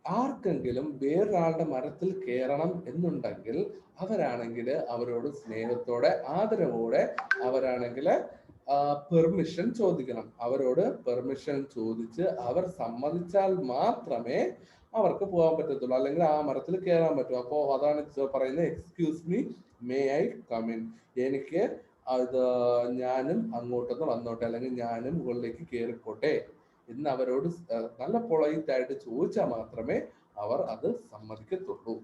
ആർക്കെങ്കിലും വേറൊരാളുടെ മരത്തിൽ കയറണം എന്നുണ്ടെങ്കിൽ അവരാണെങ്കിൽ അവരോട് സ്നേഹത്തോടെ ആദരവോടെ അവരാണെങ്കിൽ പെർമിഷൻ ചോദിക്കണം. അവരോട് പെർമിഷൻ ചോദിച്ച് അവർ സമ്മതിച്ചാൽ മാത്രമേ അവർക്ക് പോകാൻ പറ്റത്തുള്ളൂ, അല്ലെങ്കിൽ ആ മരത്തിൽ കയറാൻ പറ്റും. അപ്പോൾ അതാണ് പറയുന്നത്, excuse me, may I come in. എനിക്ക് അത് ഞാനും അങ്ങോട്ടൊന്ന് വന്നോട്ടെ, അല്ലെങ്കിൽ ഞാനും മുകളിലേക്ക് കയറിക്കോട്ടെ എന്ന് അവരോട് നല്ല പൊളൈറ്റ് ആയിട്ട് ചോദിച്ചാൽ മാത്രമേ അവർ അത് സമ്മതിക്കത്തുള്ളൂ.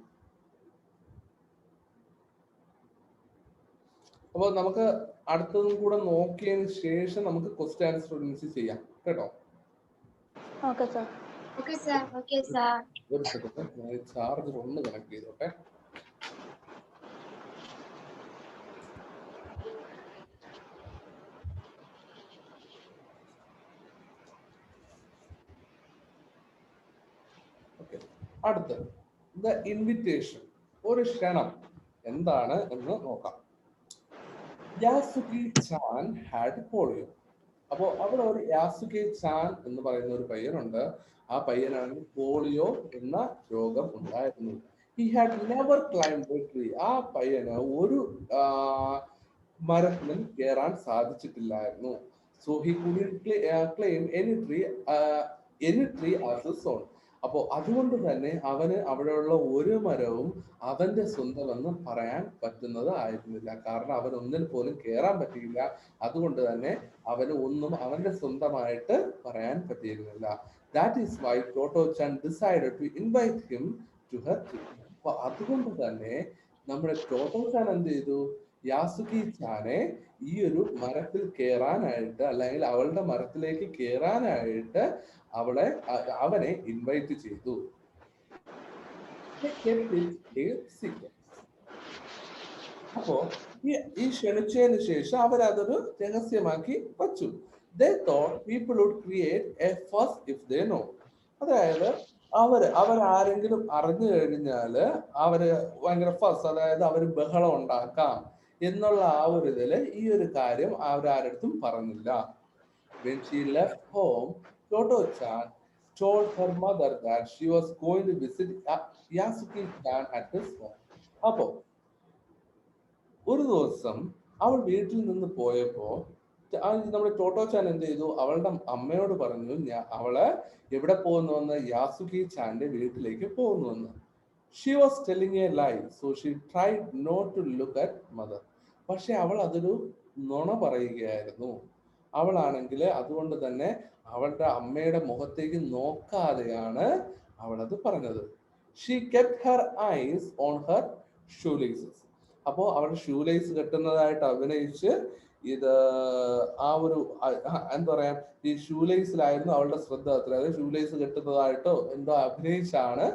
അപ്പോൾ നമുക്ക് അടുത്തതും കൂടെ നോക്കിയതിന് ശേഷം നമുക്ക് ക്വസ്റ്റ്യൻ ആൻസർ ചെയ്യാം കേട്ടോ. Okay, sir. Okay, sir. Okay, sir. ഒരു സെക്കൻഡ്, ഞാൻ ചാർജർ ഒന്ന് കണക്ട് ചെയ്തോട്ടെ. ഓക്കെ, അടുത്ത് ദ ഇൻവിറ്റേഷൻ, ഒരു ക്ഷണം എന്താണ് എന്ന് നോക്കാം. യാസുകി ചാൻ ഹാഡ് പോളിയോ. അപ്പോൾ അവിടെ ഒരു യാസുകി ചാൻ എന്ന് പറയുന്ന ഒരു പയ്യനുണ്ട്. ആ പയ്യനാണെങ്കിൽ പോളിയോ എന്ന രോഗം ഉണ്ടായിരുന്നു. He had never climb a tree. ആ പയ്യന് ഒരു മരത്തിലും കയറാൻ സാധിച്ചിട്ടില്ലായിരുന്നു. So he couldn't climb any tree as his own. അപ്പോ അതുകൊണ്ട് തന്നെ അവന് അവിടെയുള്ള ഒരു മരവും അവന്റെ സ്വന്തമെന്ന് പറയാൻ പറ്റുന്നത് ആയിരുന്നില്ല. കാരണം അവൻ ഒന്നിൽ പോലും കയറാൻ പറ്റിയില്ല. അതുകൊണ്ട് തന്നെ അവന് ഒന്നും അവന്റെ സ്വന്തമായിട്ട് പറയാൻ പറ്റിയിരുന്നില്ല. That is why Toto Chan decided to invite him to her tree. അപ്പൊ അതുകൊണ്ട് തന്നെ നമ്മുടെ ടോട്ടോ ചാൻ എന്ത് ചെയ്തു? യാസുകി ചാനെ ഈ ഒരു മരത്തിൽ കയറാനായിട്ട്, അല്ലെങ്കിൽ അവളുടെ മരത്തിലേക്ക് കയറാനായിട്ട് അവനെ ഇൻവൈറ്റ് ചെയ്തു. അപ്പോ ഈ ക്ഷണിച്ചതിന് ശേഷം അവരതൊരു രഹസ്യമാക്കി വച്ചു. They thought people would create a fuss if they know. അതായത് അവരാരെങ്കിലും അറിഞ്ഞു കഴിഞ്ഞാല് അവര് ഭയങ്കര ഫസ്, അതായത് അവര് ബഹളം ഉണ്ടാക്കാം എന്നുള്ള ആ ഒരു ഇതില് ഈ ഒരു കാര്യം അവരാരടുത്തും പറഞ്ഞില്ല. When she left home, Toto Chan told her mother that she was going to visit Yasuki Chan at his home. അപ്പോ ഒരു ദിവസം അവൾ വീട്ടിൽ നിന്ന് പോയപ്പോ നമ്മുടെ ടോട്ടോച്ചാൻ എന്ത് ചെയ്തു? അവളുടെ അമ്മയോട് പറഞ്ഞു അവള് എവിടെ പോകുന്നുവെന്ന്, യാസുകി ചാന്റെ വീട്ടിലേക്ക് പോകുന്നുവെന്ന്. She was telling a lie, so she tried not to look at mother. പക്ഷെ അവൾ അതൊരു നുണ പറയുകയായിരുന്നു. അവളാണെങ്കിൽ അതുകൊണ്ട് തന്നെ അവളുടെ അമ്മയുടെ മുഖത്തേക്ക് നോക്കാതെയാണ് അവളത് പറഞ്ഞത്. She kept her eyes on her shoelaces. അപ്പോൾ അവളുടെ ഷൂലേസ് കെട്ടുന്നതായിട്ട് അഭിനയിച്ച് ഇത് ആ ഒരു എന്താ പറയാ, ഈ ഷൂലേസിലായിരുന്നു അവളുടെ ശ്രദ്ധ. അതായത് ഷൂലേസ് കെട്ടുന്നതായിട്ടോ എന്തോ അഭിനയിച്ചാണ്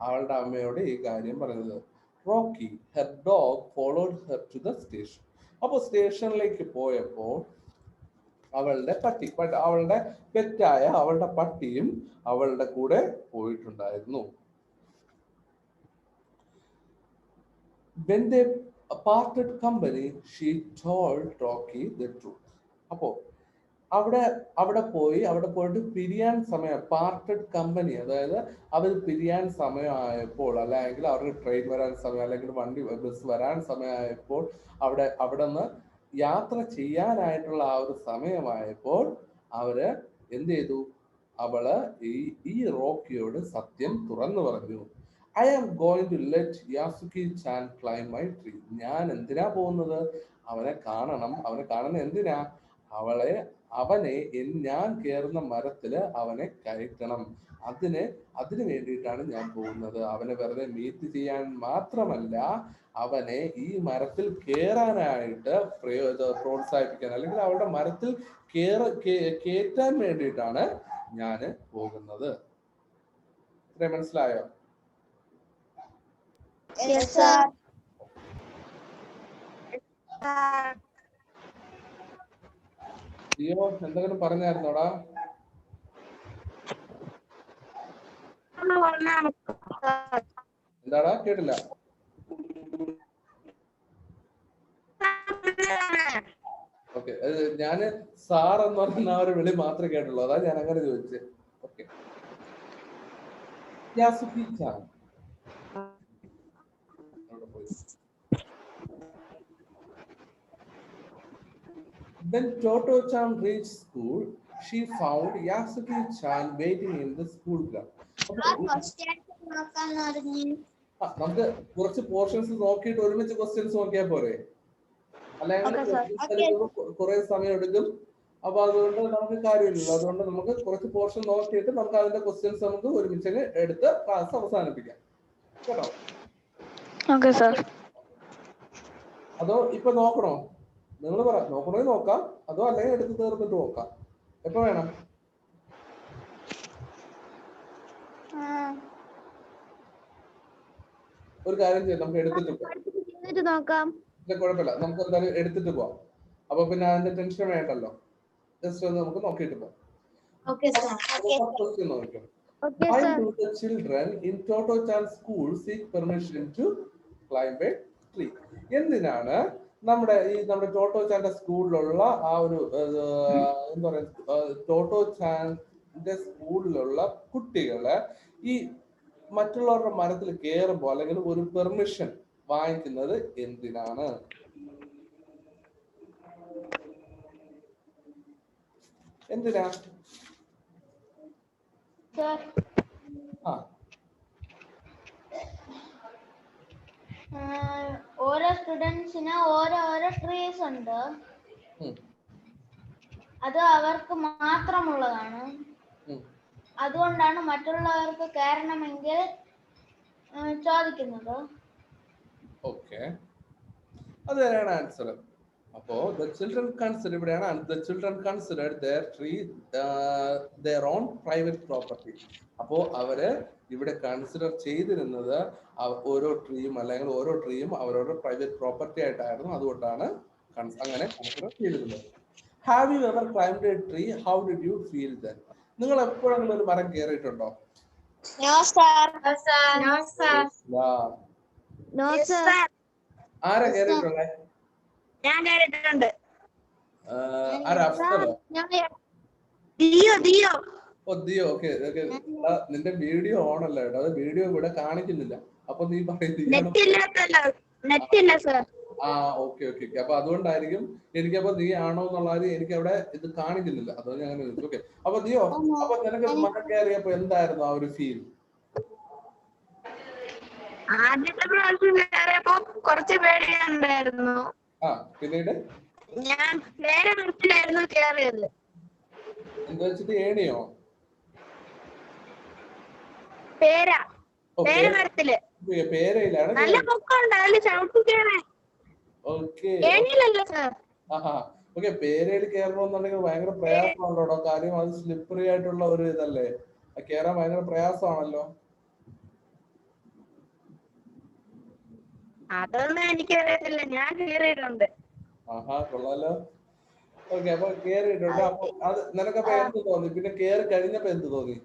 അവളുടെ അമ്മയോട് ഈ കാര്യം പറഞ്ഞത്. Rocky, her dog, followed her to the station. അപ്പോൾ സ്റ്റേഷനിലേക്ക് പോയപ്പോൾ അവളുടെ അവളുടെ പെറ്റായ അവളുടെ പട്ടിയും അവളുടെ കൂടെ പോയിട്ടുണ്ടായിരുന്നു. When they parted company, she told Rocky the truth. അപ്പോ അവിടെ പോയിട്ട് പിരിയാൻ സമയം, പാർട്ടഡ് കമ്പനി, അതായത് അവർ പിരിയാൻ സമയമായപ്പോൾ, അല്ലെങ്കിൽ അവർക്ക് ട്രെയിൻ വരാൻ സമയം, അല്ലെങ്കിൽ ബസ് വരാൻ സമയമായപ്പോൾ, അവിടെ നിന്ന് യാത്ര ചെയ്യാനായിട്ടുള്ള ആ ഒരു സമയമായപ്പോൾ അവര് എന്ത് ചെയ്തു? അവള് ഈ റോക്കിയോട് സത്യം തുറന്നു പറഞ്ഞു. I am going to let Yasuki Chan climb my tree. ഞാൻ എന്തിനാ പോകുന്നത്? അവനെ കാണണം എന്തിനാ? അവനെ ഞാൻ കയറുന്ന മരത്തില് അവനെ കയറ്റണം. അതിന് വേണ്ടിയിട്ടാണ് ഞാൻ പോകുന്നത്. അവനെ വെറുതെ മീറ്റ് ചെയ്യാൻ മാത്രമല്ല, അവനെ ഈ മരത്തിൽ കയറാനായിട്ട് പ്രോത്സാഹിപ്പിക്കാൻ, അല്ലെങ്കിൽ അവളുടെ മരത്തിൽ കയറ്റാൻ വേണ്ടിയിട്ടാണ് ഞാൻ പോകുന്നത്. ഇത്രയും മനസ്സിലായോ? Yes, sir. ജിയോ എന്തെങ്കിലും പറഞ്ഞായിരുന്നോടാ? എന്താടാ, കേട്ടില്ല? ഓക്കെ, ഞാന് സാർ എന്ന് പറയുന്ന ആ ഒരു വിളി മാത്രമേ കേട്ടുള്ളൂ, അതാ ഞാൻ അങ്ങനെ ചോദിച്ചത്. Okay, Yasuaki chan When Toto-chan reached school, she found Yasuki-chan waiting in the school ground. നമുക്ക് കുറച്ച് പോർഷൻസ് നോക്കിയിട്ട് ഒരുമിച്ച് ക്വസ്റ്റ്യൻസ് നോക്കിയാൽ പോരെ? അല്ലെങ്കിൽ കുറെ സമയം എടുക്കും. അപ്പൊ അതുകൊണ്ട് നമുക്ക് കാര്യമില്ലല്ലോ. അതുകൊണ്ട് നമുക്ക് കുറച്ച് പോർഷൻ നോക്കിയിട്ട് നമുക്ക് അതിന്റെ ക്വസ്റ്റ്യൻസ് നമുക്ക് ഒരുമിച്ച് എടുത്ത് ക്ലാസ് അവസാനിപ്പിക്കാം, കേട്ടോ? അതോ ഇപ്പൊ നോക്കണോ? നിങ്ങൾ പറ, നോക്കണമെങ്കിൽ നോക്കാം, അതോ അല്ലെങ്കിൽ എടുത്ത് തീർന്നിട്ട് നോക്കാം. എപ്പോ വേണം? ഒരു കാര്യം ചെയ്യാം, നമുക്ക് എടുത്തിട്ട് നോക്കാം. കുഴപ്പമില്ല, നമുക്ക് എന്തായാലും എടുത്തിട്ട് പോവാം. അപ്പൊ പിന്നെ അതിന്റെ ടെൻഷൻ വേണ്ടല്ലോ. ജസ്റ്റ് ഒന്ന് നമുക്ക് നോക്കിയിട്ട് പോവാം. Why do the children in Toto-chan school seek permission to climb a tree? എന്തിനാണ് നമ്മുടെ ടോട്ടോ-ചാന്റെ സ്കൂളിലുള്ള ആ ഒരു എന്താ പറയുക, ടോട്ടോ-ചാന്റെ സ്കൂളിലുള്ള കുട്ടികള് ഈ മറ്റുള്ളവരുടെ മരത്തിൽ കയറുമ്പോൾ അല്ലെങ്കിൽ ഒരു പെർമിഷൻ വാങ്ങിക്കുന്നത് എന്തിനാണ്? എന്തിനാ? ഓരോ സ്റ്റുഡൻസിന് ഓരോരോ ട്രീസ് ഉണ്ട്. അത് അവർക്ക് മാത്രമുള്ളതാണ്. അതുകൊണ്ടാണ് മറ്റുള്ളവർക്ക് കയറണമെങ്കിൽ ചോദിക്കുന്നത്. ഓക്കെ, അത് തന്നെയാണ് ആൻസർ. അപ്പോ the children consider, ഇവിടെയാണ് the children considered their tree their own private property. അപ്പോ അവര് ഇവിടെ കൺസിഡർ ചെയ്തിരുന്നത് ഓരോ ട്രീയും അല്ലെങ്കിൽ ഓരോ ട്രീയും അവരവരുടെ പ്രൈവറ്റ് പ്രോപ്പർട്ടി ആയിട്ടായിരുന്നു. അതുകൊണ്ടാണ് അങ്ങനെ കൺസിഡർ ചെയ്തിരുന്നത്. Have you ever climb a tree? How did you feel then? നിങ്ങൾ എപ്പോഴെങ്കിലും ഒരു മരം കയറിയിട്ടുണ്ടോ? ആരാ കയറിയിട്ടുള്ളേ? ഞാൻ കയറിയിട്ടുണ്ട്. ആരാ? അഫ്സലോ? ദിയോ. ഓക്കെ, നിന്റെ വീഡിയോ ഓൺ അല്ല കേട്ടോ, അത് വീഡിയോ ഇവിടെ കാണിക്കുന്നില്ല. അപ്പൊ നീ പറയുന്നത് ആ ഓക്കെ ഓക്കെ ഓക്കെ. അപ്പൊ അതുകൊണ്ടായിരിക്കും എനിക്കപ്പോ നീ ആണോ എന്നുള്ള കാര്യം എനിക്ക് അവിടെ ഇത് കാണിക്കുന്നില്ല, അതുകൊണ്ട് ഞാൻ അങ്ങനെ ചോദിച്ചു. ഓക്കെ, അപ്പൊ നീയോ, അപ്പൊ നിനക്ക് മരം കയറിയപ്പോ എന്തായിരുന്നു ആ ഒരു ഫീൽ? ആദ്യത്തെ പ്രാവശ്യം കയറിയപ്പോ കുറച്ച് പേടിയുണ്ടായിരുന്നു. ആ പിന്നീട് ഞാൻ പേര് മനസ്സിലായിരുന്നു കയറിയത്. എന്താ വെച്ചിട്ട് ഏണിയോ? പേര ഓ, പേര് മരത്തില് പേരയിലാണ് നല്ല പൊക്കമുണ്ട്, അതില് ചവിട്ടി കയറാൻ. ഓക്കെ ഏണിയിലല്ലോ സാർ. ആഹാ ഓക്കെ. പേരയിൽ കയറണമെന്നുണ്ടെങ്കിൽ ഭയങ്കര പ്രയാസമാണല്ലോ, കാര്യം അത് സ്ലിപ്പറി ആയിട്ടുള്ള ഒരു ഇതല്ലേ, കയറാൻ ഭയങ്കര പ്രയാസമാണല്ലോ. അതൊന്നും എനിക്കറിയത്തില്ല, ഞാൻ കയറിയിട്ടുണ്ട്. ആഹാ കൊള്ളാലോ. ഓക്കെ, അപ്പൊ കേറിയിട്ടുണ്ട്. അപ്പൊ അത് നിനക്കപ്പോ എന്ത് തോന്നി? പിന്നെ കേറി കഴിഞ്ഞപ്പോ എന്ത് തോന്നി?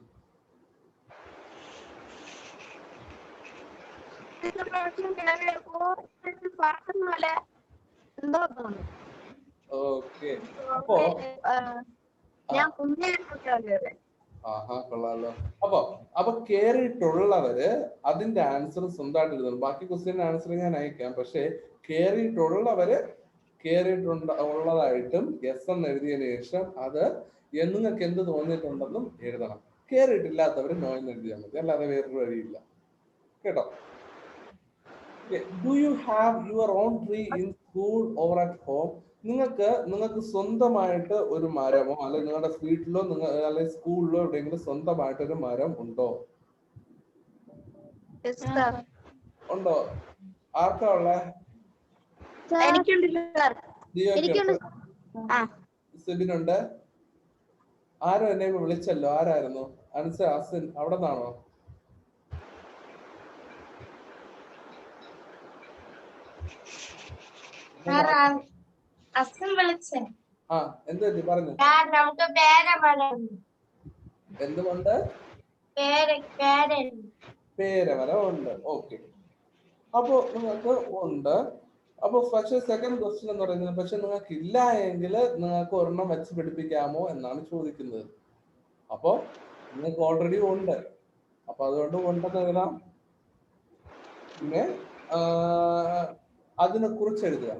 എന്തോ തോന്നി. ഓക്കെ, അപ്പോ ഞാൻ കുഞ്ഞിനെ. ആഹാ കൊള്ളാലോ. അപ്പൊ അപ്പൊ കേറിയിട്ടുള്ളവര് അതിന്റെ ആൻസർ സ്വന്തമായിട്ട് എഴുതണം. ബാക്കി ക്വസ്റ്റ്യൻ ആൻസർ ഞാൻ അയക്കാം. പക്ഷെ കേറിയിട്ടുള്ളവര് ഉള്ളതായിട്ടും എസ് എന്ന് എഴുതിയതിനു ശേഷം അത് നിങ്ങൾക്ക് എന്ത് തോന്നിയിട്ടുണ്ടെന്നും എഴുതണം. കേറിയിട്ടില്ലാത്തവര് നോ എന്ന് എഴുതിയാൽ മതി, അല്ലാതെ വേറൊരു വഴിയില്ല കേട്ടോ. Do you have your own tree in school or at home? നിങ്ങൾക്ക് സ്വന്തമായിട്ട് ഒരു മരമോ അല്ലെങ്കിൽ നിങ്ങളുടെ വീട്ടിലോ അല്ലെങ്കിൽ സ്കൂളിലോ എവിടെയെങ്കിലും സ്വന്തമായിട്ട് ഒരു മരം ഉണ്ടോ? ഉണ്ടോ? ആർക്കാ ഉള്ളേ? സിബിനുണ്ട്. ആരും എന്നെ വിളിച്ചല്ലോ, ആരായിരുന്നു? അസിൻ അവിടെ നിന്നാണോ? ആ എന്ത് പറ്റി പറഞ്ഞു? എന്തുകൊണ്ട്? പേരമരം ഉണ്ട്. ഓക്കെ, അപ്പോ നിങ്ങൾക്ക് ഉണ്ട്. അപ്പൊ പക്ഷെ സെക്കൻഡ് ക്വസ്റ്റ്യൻ എന്ന് പറയുന്നത്, പക്ഷെ നിങ്ങൾക്ക് ഇല്ല എങ്കിൽ നിങ്ങൾക്ക് ഒരെണ്ണം വെച്ച് പിടിപ്പിക്കാമോ എന്നാണ് ചോദിക്കുന്നത്. അപ്പോ നിങ്ങൾക്ക് ഓൾറെഡി ഉണ്ട്, അപ്പൊ അതുകൊണ്ട് ഉണ്ടെന്ന് എഴുതാം. പിന്നെ അതിനെ കുറിച്ച് എഴുതുക,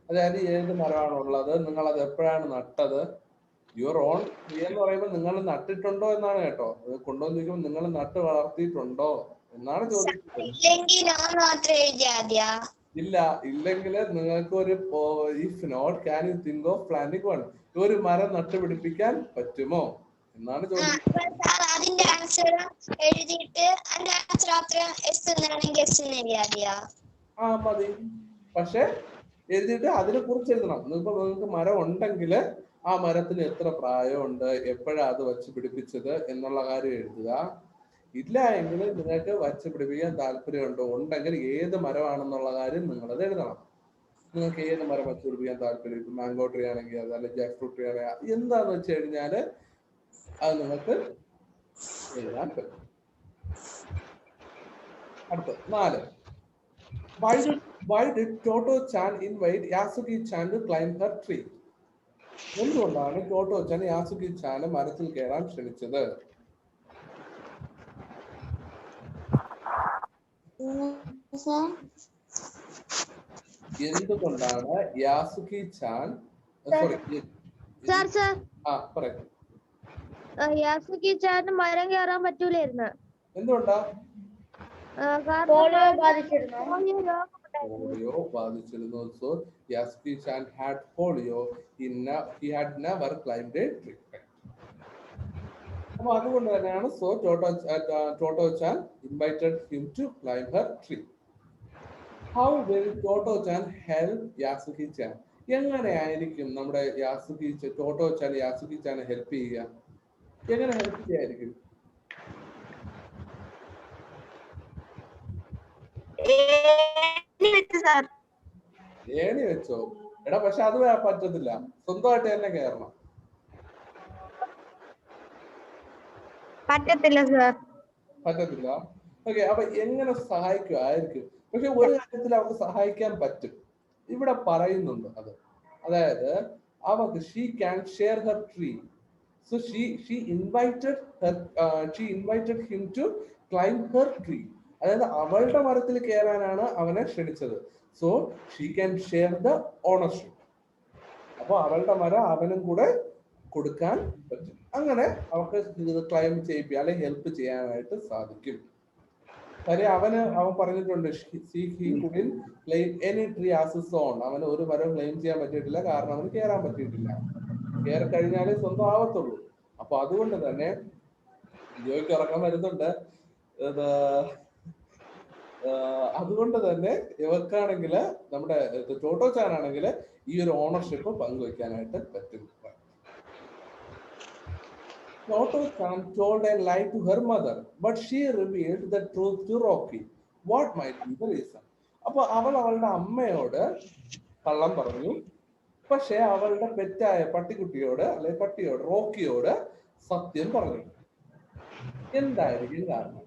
അതായത് ഏത് മരമാണ് ഉള്ളത്, നിങ്ങൾ അത് എപ്പോഴാണ് നട്ടത്. യുവർ ഓൺ ട്രീ എന്ന് പറയുമ്പോൾ നിങ്ങൾ നട്ടിട്ടുണ്ടോ എന്നാണ് കേട്ടോ. അത് കൊണ്ടുവന്ന് ചോദിക്കുമ്പോൾ നിങ്ങൾ നട്ട് വളർത്തിയിട്ടുണ്ടോ എന്നാണ് ചോദിക്കുന്നത്. ഇല്ല, ഇല്ലെങ്കിൽ നിങ്ങൾക്ക് ഒരു if not can you think of planting one, ഒരു മരം നട്ടുപിടിപ്പിക്കാൻ പറ്റുമോ എന്നാണ് ചോദിക്കുന്നത്. അതിന്റെ ആൻസർ എഴുതിയിട്ട് അതിന്റെ ആൻസർ അത്ര ആ മതി, പക്ഷെ എഴുതിയിട്ട് അതിനെ കുറിച്ച് എഴുതണം. നിങ്ങൾക്ക് മരം ഉണ്ടെങ്കിൽ ആ മരത്തിന് എത്ര പ്രായമുണ്ട്, എപ്പോഴാണ് അത് വച്ച് പിടിപ്പിച്ചത് എന്നുള്ള കാര്യം എഴുതുക. ഇല്ല എങ്കിൽ നിങ്ങൾക്ക് വച്ച് പിടിപ്പിക്കാൻ താല്പര്യമുണ്ടോ, ഉണ്ടെങ്കിൽ ഏത് മരമാണെന്നുള്ള കാര്യം നിങ്ങളത് എഴുതണം. നിങ്ങൾക്ക് ഏത് മരം വച്ച് പിടിപ്പിക്കാൻ താല്പര്യം, ഇപ്പൊ മാംഗോ ട്രീ ആണെങ്കിൽ അത്, അല്ലെങ്കിൽ ജാക്ക് ഫ്രൂട്ട് ട്രീ ആണെങ്കിൽ എന്താന്ന് വെച്ച് കഴിഞ്ഞാല് അത് നിങ്ങൾക്ക് എഴുതാൻ പറ്റും. അടുത്ത 4. Why did Toto-chan invite Yasuki-chan to climb her tree? എന്തുകൊണ്ടാണ് ടോട്ടോ-chan യാസുക്കി-chan മരത്തിൽ കയറാൻ ക്ഷണിച്ചത്? എന്തുകൊണ്ടാണ് യാസുക്കി-chan യാസുക്കി-chan മരം കയറാൻ പറ്റൂലായിരുന്നു? എന്തുകൊണ്ടാ? പോളിയോ ബാധിച്ചിരുന്നു. So Yasuki-chan had polio. He had never climbed a tree. അപ്പൊ അതുകൊണ്ട് തന്നെയാണ് Toto-chan invited him to climb her tree. How will Toto-chan help Yasuki-chan? എങ്ങനെയായിരിക്കും നമ്മുടെ Toto-chan Yasuki-chan ഹെൽപ്പ് ചെയ്യുക? എങ്ങനെ ഹെൽപ്പ് ചെയ്യായിരിക്കും? ഏണി വെച്ചോ? എടാ പക്ഷെ അത് പറ്റത്തില്ല, സ്വന്തമായിട്ട് തന്നെ കയറണം. പറ്റത്തില്ല സാർ. പറ്റത്തില്ല. ഓക്കെ, അപ്പൊ എങ്ങനെ സഹായിക്കുമായിരിക്കും? പക്ഷെ ഒരു കാര്യത്തിൽ അവർക്ക് സഹായിക്കാൻ പറ്റും, ഇവിടെ പറയുന്നുണ്ട് അത്. അതായത് അവർക്ക് she can share her tree. So she invited him to climb her tree. അതായത് അവളുടെ മരത്തിൽ കയറാനാണ് അവനെ ക്ഷണിച്ചത്. So she can share the ownership. അപ്പൊ അവളുടെ മരം അവനും കൂടെ കൊടുക്കാൻ പറ്റും. അങ്ങനെ അവർക്ക് ഇത് ക്ലെയിം ചെയ്യിപ്പിക്കാൻ അല്ലെങ്കിൽ ഹെൽപ്പ് ചെയ്യാനായിട്ട് സാധിക്കും. കാര്യം അവൻ പറഞ്ഞിട്ടുണ്ട് claim any tree as his on. അവന് ഒരു മരം ക്ലെയിം ചെയ്യാൻ പറ്റിയിട്ടില്ല, കാരണം അവന് കയറാൻ പറ്റിയിട്ടില്ല. കയറി കഴിഞ്ഞാലേ സ്വന്തം ആവത്തുള്ളൂ. അപ്പൊ അതുകൊണ്ട് തന്നെ ലിയോയ്ക്ക് ഉറക്കം വരുന്നുണ്ട്. അതുകൊണ്ട് തന്നെ ഇവർക്കാണെങ്കിൽ നമ്മുടെ ടോട്ടോ ചാനാണെങ്കിൽ ഈ ഒരു ഓണർഷിപ്പ് പങ്കുവെക്കാനായിട്ട് പറ്റും. Toto Chan told a lie to her mother, but she revealed the truth to Rocky. What might be the reason? അപ്പൊ അവളുടെ അമ്മയോട് കള്ളം പറഞ്ഞു, പക്ഷെ അവളുടെ പെറ്റായ പട്ടിക്കുട്ടിയോട് അല്ലെ പട്ടിയോട് റോക്കിയോട് സത്യം പറഞ്ഞു. എന്തായിരിക്കും കാരണം?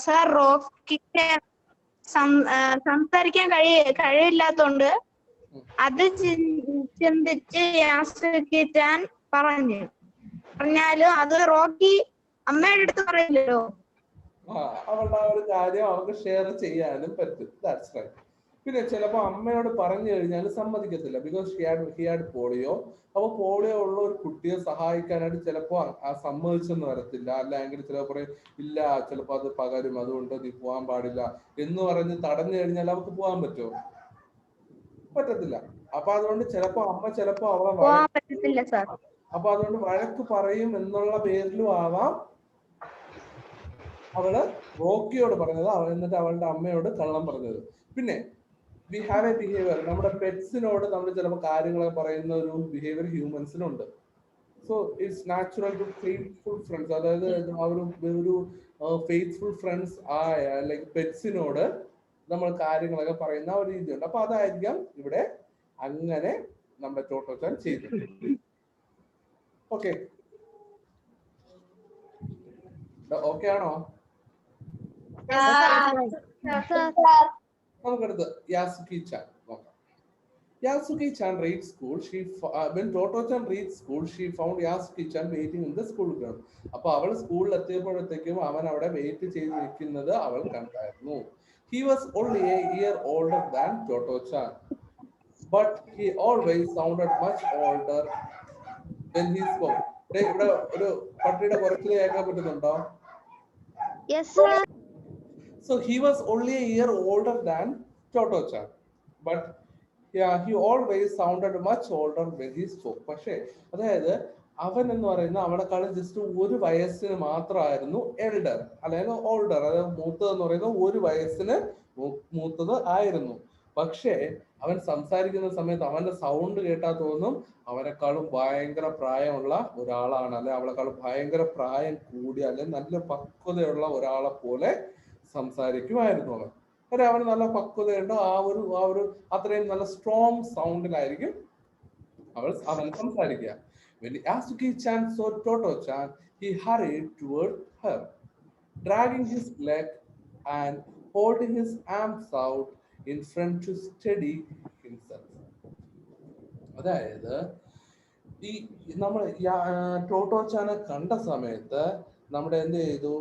സർ, റോക്കിക്ക് സംസാരിക്കാൻ കഴിയില്ലാത്തോണ്ട് അത് ചിന്തിച്ച് യാസുക്കിച്ചാൻ പറഞ്ഞാലും അത് റോക്കി അമ്മയുടെ അടുത്ത് പറയില്ലല്ലോ. അവളുടെ ആ ഒരു കാര്യം അവർക്ക് ഷെയർ ചെയ്യാനും പറ്റും. That's right. പിന്നെ ചിലപ്പോ അമ്മയോട് പറഞ്ഞു കഴിഞ്ഞാൽ സമ്മതിക്കത്തില്ല. Because he had polio. അപ്പൊ പോളിയോ ഉള്ള ഒരു കുട്ടിയെ സഹായിക്കാനായിട്ട് ചിലപ്പോ സമ്മതിച്ചെന്ന് വരത്തില്ല. അല്ലെങ്കിൽ ചിലപ്പോ പറയും ഇല്ല, ചിലപ്പോ അത് പകരും, അതുകൊണ്ട് നീ പോകാൻ പാടില്ല എന്ന് പറഞ്ഞ് തടഞ്ഞു കഴിഞ്ഞാൽ അവർക്ക് പോകാൻ പറ്റുമോ? പറ്റത്തില്ല. അപ്പൊ അതുകൊണ്ട് ചിലപ്പോ അമ്മ ചിലപ്പോ അപ്പൊ അതുകൊണ്ട് വഴക്ക് പറയും എന്നുള്ള പേരിലും ആവാം അവള് റോക്കിയോട് പറഞ്ഞത്, എന്നിട്ട് അവളുടെ അമ്മയോട് കള്ളം പറഞ്ഞത്. പിന്നെ വി ഹാവ് എ ബിഹേവിയർ. നമ്മുടെ പെറ്റ്സിനോട് നമ്മൾ ചിലപ്പോൾ കാര്യങ്ങളൊക്കെ പറയുന്ന ഒരു ബിഹേവിയർ ഹ്യൂമൻസിനുണ്ട്. So it's natural to faithful friends, അതായത് ആ ഒരു ഫെയ്ത്ത്ഫുൾ ഫ്രണ്ട്സ് ആയ ലൈക്ക് പെറ്റ്സിനോട് നമ്മൾ കാര്യങ്ങളൊക്കെ പറയുന്ന ഒരു രീതിയുണ്ട്. അപ്പൊ അതായിരിക്കാം ഇവിടെ അങ്ങനെ നമ്മുടെ ടോട്ടോ ചാൻ ചെയ്തത്. ഓക്കെ ഓക്കെ ആണോ? നമുക്കടുത്ത് യാസുക്കി ചാൻ നോക്കാം. Yasuki Chan reached school. When Toto Chan reached school, she found Yasuki Chan waiting in the school ground. അപ്പൊ അവൾ സ്കൂളിൽ എത്തിയപ്പോഴത്തേക്കും അവൻ അവിടെ വെയിറ്റ് ചെയ്ത് നിൽക്കുന്നത് അവൾ കണ്ടായിരുന്നു. He was only a year older than Toto Chan, but he always sounded much older when he spoke. ഇവിടെ ഒരു പട്ടിയുടെ കുറച്ചിൽ കേൾക്കാൻ പറ്റുന്നുണ്ടോ? Yes, sir. So he was only a year older than Toto Chan, but he always sounded much older when he spoke. പക്ഷേ അതായത് അവൻ എന്ന് പറയുന്ന അവളെക്കാളും ജസ്റ്റ് ഒരു വയസ്സിന് മാത്രമായിരുന്നു എൽഡർ അല്ലെങ്കിൽ ഓൾഡർ, അതായത് മൂത്തതെന്ന് പറയുന്നത് ഒരു വയസ്സിന് മൂത്തത് ആയിരുന്നു. പക്ഷേ അവൻ സംസാരിക്കുന്ന സമയത്ത് അവന്റെ സൗണ്ട് കേട്ടാൽ തോന്നും അവനെക്കാളും ഭയങ്കര പ്രായമുള്ള ഒരാളാണ്, അല്ലെ അവളെക്കാളും ഭയങ്കര പ്രായം കൂടിയ അല്ലെ നല്ല പക്വതയുള്ള ഒരാളെ പോലെ സംസാരിക്കുമായിരുന്നു അവൻ. പക്ഷെ അവന് നല്ല പക്വതയുണ്ട്. ആ ഒരു അത്രയും നല്ല സ്ട്രോങ് സൗണ്ടിലായിരിക്കും അവൻ സംസാരിക്കുക. When Yasuki Chan saw Toto Chan, he hurried toward her, dragging his leg and holding his arms out in front to steady himself. അതായത് ഈ നമ്മൾ ടോട്ടോ ചാനെ കണ്ട സമയത്ത് നമ്മുടെ എന്ത് ചെയ്തു,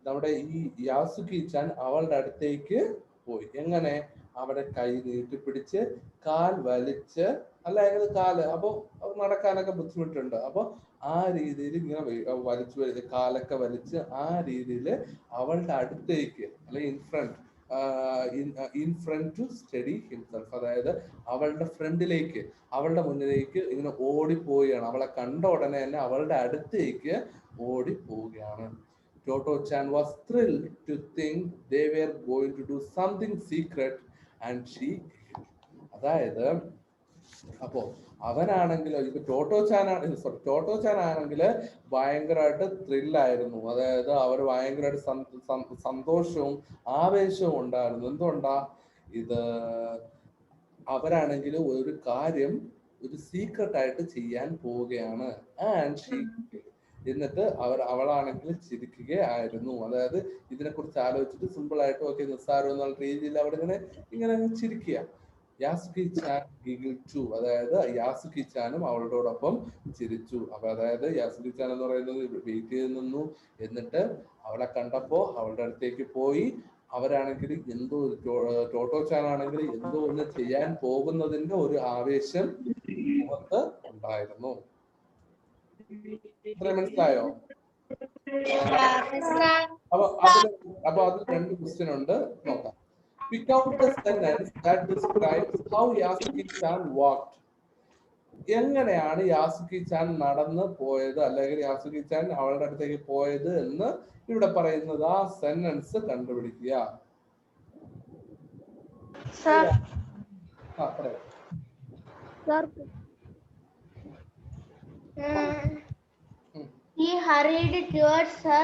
നമ്മുടെ ഈ യാസുക്കി ചാൻ അവളുടെ അടുത്തേക്ക് പോയി. എങ്ങനെ? അവിടെ കൈ നീട്ടിപ്പിടിച്ച് കാൽ വലിച്ച്, അല്ലെങ്കിൽ കാല് അപ്പൊ നടക്കാനൊക്കെ ബുദ്ധിമുട്ടുണ്ട്, അപ്പൊ ആ രീതിയിൽ ഇങ്ങനെ വലിച്ചു കാലൊക്കെ വലിച്ച് ആ രീതിയിൽ അവളുടെ അടുത്തേക്ക് അല്ലെങ്കിൽ in front to study himself, അതായത് അവളുടെ ഫ്രണ്ടിലേക്ക് അവളുടെ മുന്നിലേക്ക് ഇങ്ങനെ ഓടിപ്പോവുകയാണ്. അവളെ കണ്ട ഉടനെ തന്നെ അവളുടെ അടുത്തേക്ക് ഓടിപ്പോവുകയാണ്. Toto Chan was thrilled to think they were going to do something secret and she, അതായത് അപ്പോ അവനാണെങ്കിലോ ഇപ്പൊ ടോട്ടോ ചാൻ ആണെങ്കിൽ ഭയങ്കരമായിട്ട് ത്രില്ലായിരുന്നു. അതായത് അവർ ഭയങ്കരമായിട്ട് സന്തോഷവും ആവേശവും ഉണ്ടായിരുന്നു. എന്തുകൊണ്ടാ? ഇത് അവരാണെങ്കിൽ ഒരു കാര്യം ഒരു സീക്രട്ട് ആയിട്ട് ചെയ്യാൻ പോവുകയാണ്. ആൻഡ് ഷീ, എന്നിട്ട് അവളാണെങ്കിൽ ചിരിക്കുകയായിരുന്നു. അതായത് ഇതിനെ കുറിച്ച് ആലോചിച്ചിട്ട് സിമ്പിൾ ആയിട്ട് ഓക്കെ നിസ്സാരം എന്നുള്ള രീതിയിൽ അവിടെ ഇങ്ങനെ ചിരിക്കുക. യാസുക്കി ചാൻ giggled too. അതായത് യാസുക്കി ചാനും അവളോടൊപ്പം ചിരിച്ചു. അപ്പൊ അതായത് യാസുക്കി ചാൻ എന്ന് പറയുന്നത് വെയിറ്റ് ചെയ്ത് നിന്നു. എന്നിട്ട് അവളെ കണ്ടപ്പോ അവളുടെ അടുത്തേക്ക് പോയി. അവരാണെങ്കിൽ എന്തോ ടോട്ടോ ചാൻ ആണെങ്കിൽ എന്തോ ഒന്ന് ചെയ്യാൻ പോകുന്നതിന്റെ ഒരു ആവേശം മുഖത്ത് ഉണ്ടായിരുന്നു. ഇത്ര മനസ്സിലായോ? അപ്പൊ അതിൽ 2 ക്വസ്റ്റ്യൻ ഉണ്ട്, നോക്കാം. Pick out the sentence that describes how Yasuki-chan walked. എങ്ങനെയാണ് യാസുക്കി ചാൻ നടന്ന് പോയത്, അല്ലെങ്കിൽ യാസുക്കി ചാൻ അവളുടെ അടുത്തേക്ക് പോയത് എന്ന് ഇവിടെ പറയുന്നത്. ആ സെന്റൻസ് കണ്ടുപിടിക്കുക. He hurried towards her,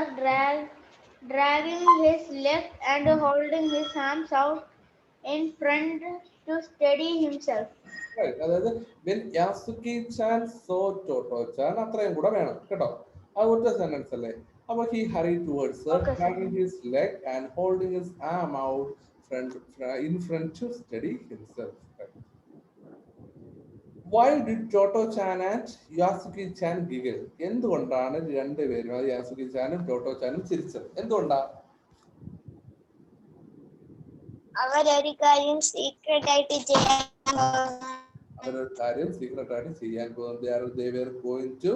dragging his legs and holding his arms out in front to steady himself. അതായത് when Yasuki chan saw Toto chan, അത്രയും കൂടെ വേണം കേട്ടോ. അത് ഒറ്റ സെന്റൻസ് അല്ലേ. അപ്പൊ he hurried towards her, dragging his leg and holding his arm out in front to steady himself. Why did Toto chan and Yasuki chan giggle? എന്തുകൊണ്ടാണ് രണ്ടുപേരും, അത് യാസുക്കി ചാനും ടോട്ടോ ചാനും ചിരിച്ചത്? എന്തുകൊണ്ടാ? അവരൊരു കാര്യം സീക്രട്ട് ആയിട്ട് ചെയ്യാൻ അവരൊരു കാര്യം സീക്രട്ട് ആയിട്ട് ചെയ്യാൻ പോകുന്നു. They were going to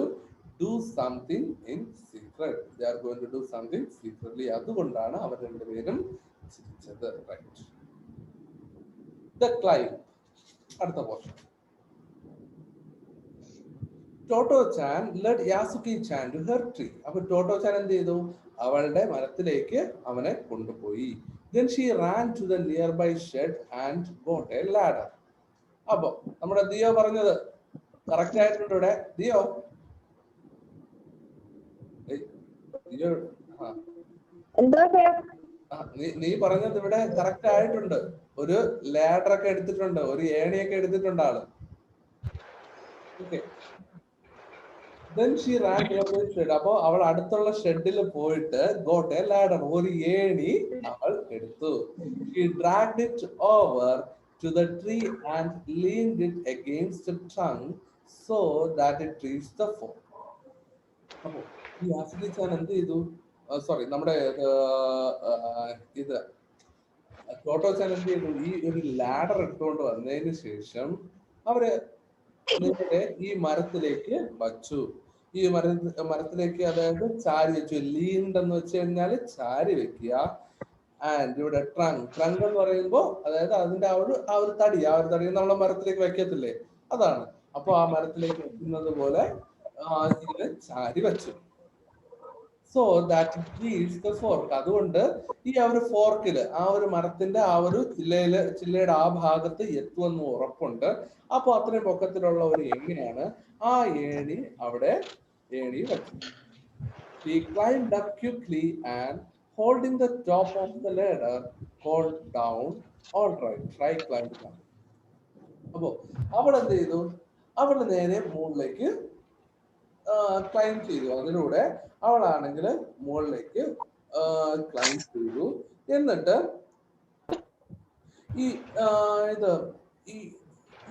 do something in secret. They are going to do something secretly. അതുകൊണ്ടാണ് അവർ രണ്ടുപേരും ചിരിച്ചത്. Right. The climb. അടുത്ത portion. Toto Chan led Yasuki chan to her tree. അപ്പൊ ടോട്ടോ ചാൻ എന്ത് ചെയ്തു? അവളുടെ മരത്തിലേക്ക് അവനെ കൊണ്ടുപോയി. Then she ran to the nearby shed and got a ladder. അപ്പൊ നമ്മുടെ ദിയോ പറഞ്ഞത് കറക്റ്റ് ആയിട്ടുണ്ട് ഇവിടെ. ദിയോ നീ പറഞ്ഞത് ഇവിടെ കറക്റ്റ് ആയിട്ടുണ്ട്. ഒരു ലാഡർ ഒക്കെ എടുത്തിട്ടുണ്ട്, ഒരു ഏണിയൊക്കെ എടുത്തിട്ടുണ്ട് ആള്. Okay. Then she ran to the shed. അപ്പൊ അവൾ അടുത്തുള്ള ഷെഡിൽ പോയിട്ട് got a ladder, ഒരു ഏണി അവൾ എടുത്തു. She dragged it over to the tree and leaned it against the trunk so that it reached the fork. അപ്പൊ ഈ യാസുക്കി ചാൻ എന്ത് ചെയ്തു? സോറി, നമ്മുടെ ഇത് ടോട്ടോ ചാൻ എന്ത് ചെയ്തു? ഈ ഒരു ലാഡർ എടുത്തുകൊണ്ട് വന്നതിന് ശേഷം അവര് നേരെ ഈ മരത്തിലേക്ക് വച്ചു. ഈ മരത്തിലേക്ക് അതായത് ചാരി വെച്ചു. ലീൻഡ് എന്ന് വെച്ച് കഴിഞ്ഞാൽ ചാരി വെക്കുക. ആൻഡ് ഇവിടെ ട്രങ്ക് എന്ന് പറയുമ്പോ അതായത് അതിന്റെ ആ ഒരു തടി നമ്മളെ മരത്തിലേക്ക് വെക്കത്തില്ലേ, അതാണ്. അപ്പൊ ആ മരത്തിലേക്ക് വെക്കുന്നത് പോലെ ഇതിന് ചാരി വെച്ചു. So that reached the fork. അതുകൊണ്ട് ഈ ആ ഒരു ഫോർക്കില്, ആ ഒരു മരത്തിന്റെ ആ ഒരു ചില്ലയുടെ ആ ഭാഗത്ത് എത്തുമെന്ന് ഉറപ്പുണ്ട്. അപ്പൊ അത്രയും പൊക്കത്തിലുള്ള ഒരു ഏണിയാണ്. ആ ഏണി അവിടെ വെച്ചു. He climbed up quickly and holding the top of the ladder called down, all right, try climbing up. അപ്പൊ അവൾ എന്ത് ചെയ്തു? അവൾ നേരെ മുകളിലേക്ക് ക്ലൈം ചെയ്തു. അതിലൂടെ അവളാണെങ്കിൽ മുകളിലേക്ക് ക്ലൈം ചെയ്തു. എന്നിട്ട് ഈ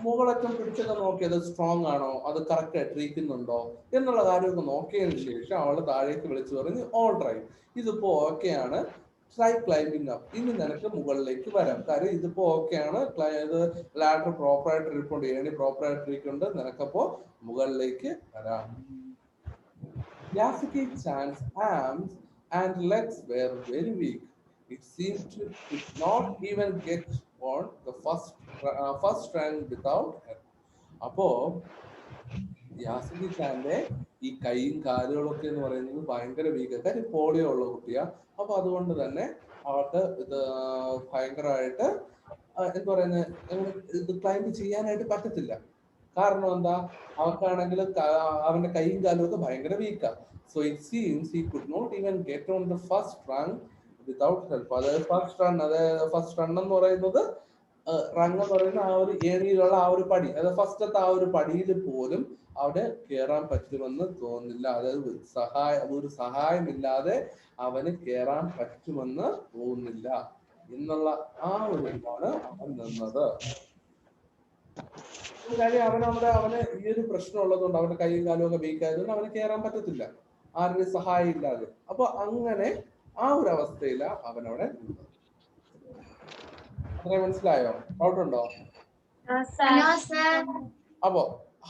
മുകളറ്റം പിടിച്ചൊക്കെ നോക്കിയത് സ്ട്രോങ് ആണോ, അത് കറക്റ്റ് ആയിട്ട് ഇരിക്കുന്നുണ്ടോ എന്നുള്ള കാര്യമൊക്കെ നോക്കിയതിന് ശേഷം അവൾ താഴേക്ക് വിളിച്ചു പറഞ്ഞു, ഓൾ റൈറ്റ്, ഇതിപ്പോ ഓക്കെയാണ്, ട്രൈ ക്ലൈംബിംഗ് അപ്പ്, ഇനി നിനക്ക് മുകളിലേക്ക് വരാം. കാര്യം ഇതിപ്പോ ഓക്കെയാണ്, ഇത് ലാഡർ പ്രോപ്പർ ആയിട്ട് ഇരിപ്പുണ്ട്, ഏണി പ്രോപ്പർ ആയിട്ട് ഇരിക്കുന്നുണ്ട്, നിനക്കപ്പോ മുകളിലേക്ക് വരാം. Yasuki Chan's arms and legs were very weak. It seemed to could not even get on the first run without help. അപ്പോ യാസുക്കി ചാന്റെ ഈ കൈയും കാലുകളൊക്കെ എന്ന് പറയുന്നത് ഭയങ്കര വീക്ക്. കാര്യം പോളിയോ ഉള്ള കുട്ടിയാ. അപ്പൊ അതുകൊണ്ട് തന്നെ അവൾക്ക് ഇത് ഭയങ്കരമായിട്ട് എന്താ പറയുന്നത്, ഇത് ക്ലൈംബ് ചെയ്യാനായിട്ട് പറ്റത്തില്ല. കാരണം എന്താ, അവക്കാണെങ്കിൽ അവന്റെ കൈയും കാലും ഒക്കെ ഭയങ്കര വീക്കാ. So it seems he could not even get on the first run without help. അതായത് ഫസ്റ്റ് റൺ എന്ന് പറയുന്നത് റൺ എന്ന് പറയുന്ന ആ ഒരു ഏരിയയിലുള്ള ആ ഒരു പടി, അതായത് ഫസ്റ്റത്തെ ആ ഒരു പടിയിൽ പോലും അവിടെ കയറാൻ പറ്റുമെന്ന് തോന്നുന്നില്ല. അതായത് ഒരു സഹായമില്ലാതെ അവന് കയറാൻ പറ്റുമെന്ന് തോന്നുന്നില്ല എന്നുള്ള ആ ഒരു ഇതാണ് അവൻ നിന്നത്. കാര്യം അവന് ഈ ഒരു പ്രശ്നം ഉള്ളതുകൊണ്ട് അവന്റെ കൈയും കാലും ഒക്കെ വീക്ക് ആയതുകൊണ്ട് അവന് കയറാൻ പറ്റത്തില്ല ആരുടെയും സഹായം ഇല്ലാതെ. അപ്പൊ അങ്ങനെ ആ ഒരു അവസ്ഥയില അവനവിടെ നിന്നത്. അത്രയും മനസ്സിലായോ? ഡൗട്ട് ഉണ്ടോ? അപ്പോ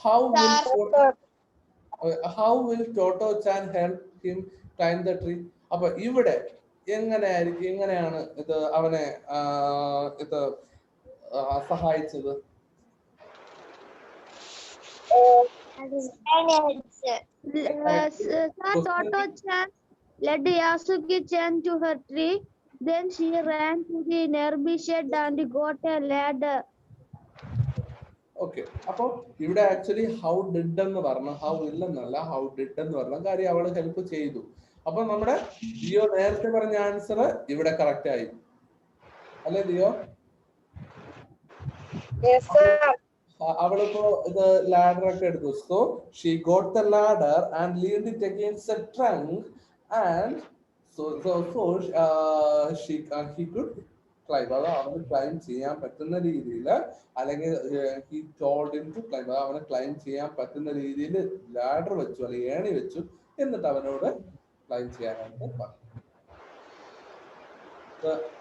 how will Toto Chan help him climb the tree? അപ്പൊ ഇവിടെ എങ്ങനെയാണ് ഇത് അവനെ ഇത് സഹായിച്ചത്? Sir, Toto Chan led Yasuki-chan to her tree. Then she ran to the nearby shed and got a ladder. Okay, അപ്പൊ ഇവിടെ ആക്ച്വലി ഹൗ ഡിഡ് എന്ന് പറഞ്ഞ ഹൗ ഇല്ലെന്നല്ല, ഹൗ ഡിഡ് എന്ന് പറഞ്ഞ കാര്യം അവള് ഹെൽപ്പ് ചെയ്തു. അപ്പൊ നമ്മുടെ ലിയോ നേരത്തെ പറഞ്ഞ ആൻസർ ഇവിടെ കറക്റ്റ് ആയി അല്ലെ ലിയോ? അവളിപ്പോ ഇത് ലാഡർ ഒക്കെ എടുത്തു. So she got the ladder and leaned it against A trunk and he could climb. അത് അവന് ക്ലൈം ചെയ്യാൻ പറ്റുന്ന രീതിയിൽ, അല്ലെങ്കിൽ he told him to climb, അവന് ക്ലൈം ചെയ്യാൻ പറ്റുന്ന രീതിയിൽ ലാഡർ വെച്ചു അല്ലെങ്കിൽ ഏണി വെച്ചു. എന്നിട്ട് അവനോട് ക്ലൈം ചെയ്യാനായിട്ട് പറഞ്ഞു.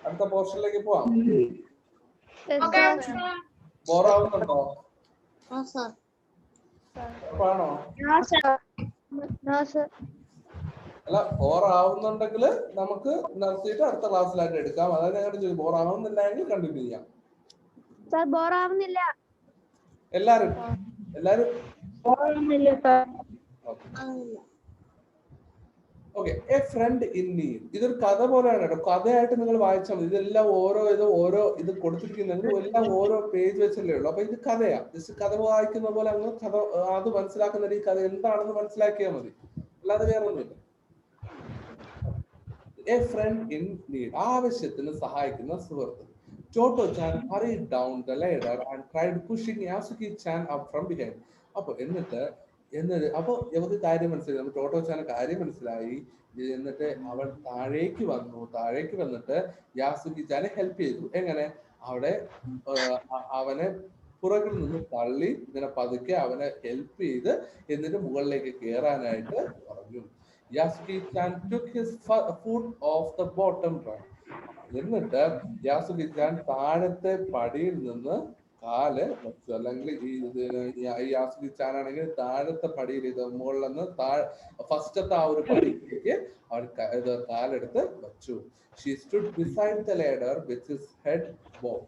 അടുത്ത പോർഷനിലേക്ക് പോവാം. ബോറാവുന്നുണ്ടോ? ആണോ? അല്ല, ബോറാവുന്നുണ്ടെങ്കിൽ നമുക്ക് നിർത്തിയിട്ട് അടുത്ത ക്ലാസ്സിലായിട്ട് എടുക്കാം. അതായത് ഞങ്ങളുടെ ചോദിക്കും ബോറാവുന്നില്ല എങ്കിൽ കണ്ടിന്യൂ ചെയ്യാം. എല്ലാരും okay. A friend in need, ഇതൊരു കഥ പോലെയാണ് കേട്ടോ. കഥയായിട്ട് നിങ്ങൾ വായിച്ചാൽ മതി. ഇതെല്ലാം ഓരോ ഇത് കൊടുത്തിരിക്കുന്നത് എല്ലാം ഓരോ പേജ് വെച്ചല്ലേ ഉള്ളൂ. അപ്പൊ ഇത് കഥയാ. ജസ്റ്റ് കഥ വായിക്കുന്ന പോലെ അങ്ങ് കഥ അത് മനസ്സിലാക്കുന്ന ഈ കഥ എന്താണെന്ന് മനസ്സിലാക്കിയാൽ മതി, അല്ലാതെ വേറെ ഒന്നുമില്ല. എ ഫ്രണ്ട് ഇൻ നീഡ്, ആവശ്യത്തിന് സഹായിക്കുന്ന സുഹൃത്ത്. Toto Chan hurried down the ladder and tried pushing Yasuki-chan up from behind. എന്നിട്ട് ഇവർക്ക് കാര്യം മനസ്സിലായി, ടോട്ടോ ചാൻ കാര്യം മനസ്സിലായി. എന്നിട്ട് അവൾ താഴേക്ക് വന്നിട്ട് യാസുക്കി ചാനെ ഹെൽപ്പ് ചെയ്തു. എങ്ങനെ? അവനെ പുറകിൽ നിന്ന് തള്ളി ഇങ്ങനെ പതുക്കെ അവനെ ഹെൽപ്പ് ചെയ്ത് എന്നിട്ട് മുകളിലേക്ക് കയറാനായിട്ട് പറഞ്ഞു. Yasuki-chan took his foot off the bottom rung. എന്നിട്ട് യാസുക്കി-chan താഴത്തെ പടിയിൽ നിന്ന് കാല് വെച്ചു. അല്ലെങ്കിൽ ഈ യാസുക്കി-chan ആണെങ്കിൽ താഴത്തെ പടിയിൽ ഇത് മുകളിൽ നിന്ന് ഫസ്റ്റത്തെ ആ ഒരു പടിയിലേക്ക് അവൻ കാലെടുത്ത് വെച്ചു. She stood beside the ladder with his head bowed.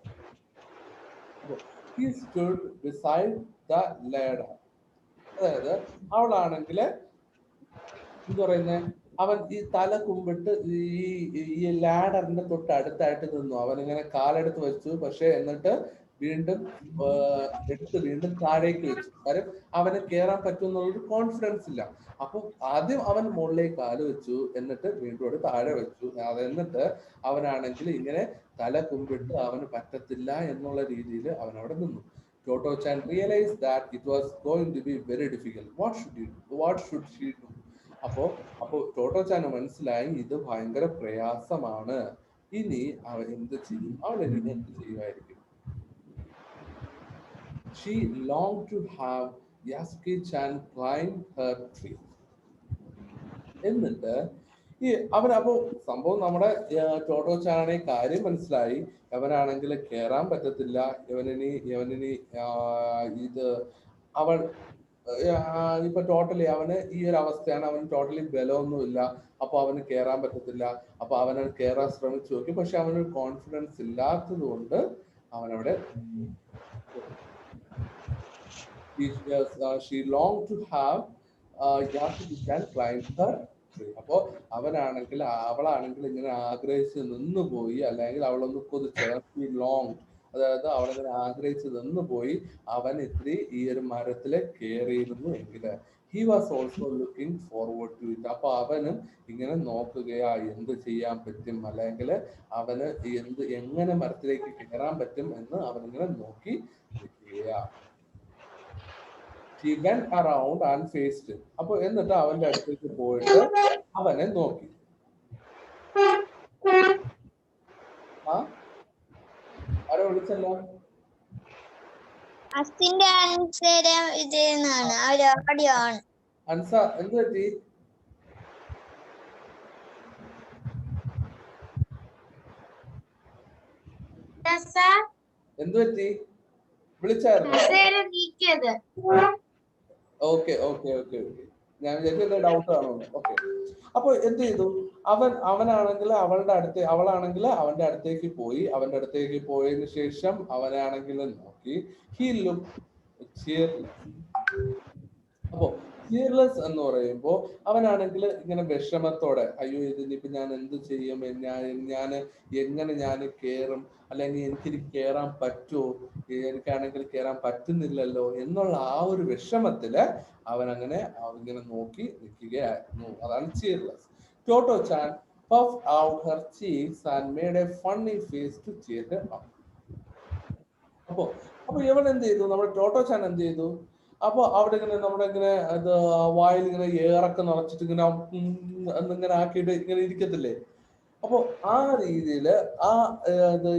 He stood beside the ladder. അതായത് അവളാണെങ്കിൽ എന്താ പറയുന്നത്, അവൻ ഈ തല കുമ്പിട്ട് ഈ ലാഡറിന്റെ തൊട്ട് അടുത്തായിട്ട് നിന്നു. അവനിങ്ങനെ കാലെടുത്ത് വെച്ചു. പക്ഷെ എന്നിട്ട് വീണ്ടും താഴേക്ക് വെച്ചു. കാര്യം അവന് കയറാൻ പറ്റുമെന്നുള്ളൊരു കോൺഫിഡൻസ് ഇല്ല. അപ്പൊ ആദ്യം അവൻ മുകളിലേക്ക് കാല് വെച്ചു, എന്നിട്ട് വീണ്ടും താഴെ വെച്ചു. എന്നിട്ട് അവനാണെങ്കിൽ ഇങ്ങനെ തല കുമ്പിട്ട് അവന് പറ്റത്തില്ല എന്നുള്ള രീതിയിൽ അവൻ അവിടെ നിന്നു. Toto Chan realized that it was going to be very difficult. What should she do? അപ്പോ ടോട്ടോ ചാന് മനസ്സിലായി ഇത് ഭയങ്കര പ്രയാസമാണ്. ഇനി അവൻ എന്ത് ചെയ്യും? അവൻ ഇനി എന്ത് ചെയ്യുമായിരിക്കും? She longed to have Yasuki-chan climb her tree. എന്നിട്ട് അപ്പോ സംഭവം നമ്മുടെ ടോട്ടോ ചാനെ കാര്യം മനസ്സിലായി. അവനാണെങ്കിൽ കേറാൻ പറ്റത്തില്ല. ഇവനിനി ഇത് അവൾ ഇപ്പൊ ടോട്ടലി അവന് ഈ ഒരു അവസ്ഥയാണ്. അവന് ടോട്ടലി ബലമൊന്നുമില്ല. അപ്പൊ അവന് കേറാൻ പറ്റത്തില്ല. അപ്പൊ അവന് കേറാൻ ശ്രമിച്ചു നോക്കി. പക്ഷെ അവനൊരു കോൺഫിഡൻസ് ഇല്ലാത്തത് കൊണ്ട് അവനവിടെ she longed to have Yasuki-chan climb her tree. അപ്പോ അവളാണെങ്കിൽ ഇങ്ങനെ ആഗ്രഹിച്ച് നിന്നുപോയി, അല്ലെങ്കിൽ അവളൊന്ന് കൊതിച്ചു ലോങ്, അതായത് അവളിങ്ങനെ ആഗ്രഹിച്ച് നിന്നുപോയി. അവൻ ഇത്തിരി ഈ ഒരു മരത്തില് കയറിയിരുന്നു എങ്കിൽ he was also looking forward to it. അപ്പൊ അവനും ഇങ്ങനെ നോക്കുകയാ എന്ത് ചെയ്യാൻ പറ്റും, അല്ലെങ്കിൽ അവന് എങ്ങനെ മരത്തിലേക്ക് കയറാൻ പറ്റും എന്ന് അവനിങ്ങനെ നോക്കി നിൽക്കുകയാ. She went around and faced him. അപ്പൊ എന്നിട്ട് അവന്റെ അടുത്തേക്ക് പോയിട്ട് അവനെ നോക്കി. ആരോ വിളിച്ചല്ലോ? അസിന്റെ ആൻസർ ഇത് എന്നാണ് ഒരു ഓഡിയോ ആണ്. അൻസ എന്ത് പറ്റി? എന്ത് പറ്റി? വിളിച്ചായിരുന്നു? Okay okay okay okay. ഞാൻ വിചാരിച്ചു ഡൗട്ട് ആണോ. ഓക്കെ. അപ്പൊ എന്ത് ചെയ്തു? അവനാണെങ്കിൽ അവളാണെങ്കിൽ അവന്റെ അടുത്തേക്ക് പോയി. അവന്റെ അടുത്തേക്ക് പോയതിനു ശേഷം അവനാണെങ്കിൽ നോക്കി. He look cheerless. അപ്പോ ചിയർലെസ് എന്ന് പറയുമ്പോ അവനാണെങ്കിൽ ഇങ്ങനെ വിഷമത്തോടെ, അയ്യോ ഇതിനിപ്പോ ഞാൻ എന്ത് ചെയ്യും, ഞാൻ എങ്ങനെ ഞാൻ കേറും, അല്ലെങ്കിൽ എനിക്ക് കേറാൻ പറ്റുമോ, എനിക്കാണെങ്കിൽ കേറാൻ പറ്റുന്നില്ലല്ലോ എന്നുള്ള ആ ഒരു വിഷമത്തില് അവനങ്ങനെ ഇങ്ങനെ നോക്കി നിൽക്കുകയായിരുന്നു. അതാണ് ചിയർലെസ്. ടോട്ടോ ചാൻ puffed out her cheeks and made a funny face to cheer her up. അപ്പൊ ഇവൻ എന്ത് ചെയ്തു? നമ്മുടെ ടോട്ടോ ചാൻ എന്ത് ചെയ്തു? അപ്പൊ അവിടെ ഇങ്ങനെ നമ്മുടെ ഇങ്ങനെ അത് വായിൽ ഇങ്ങനെ ഏറൊക്കെ നിറച്ചിട്ട് ഇങ്ങനെ എന്നിങ്ങനെ ആക്കിയിട്ട് ഇങ്ങനെ ഇരിക്കത്തില്ലേ? അപ്പൊ ആ രീതിയില്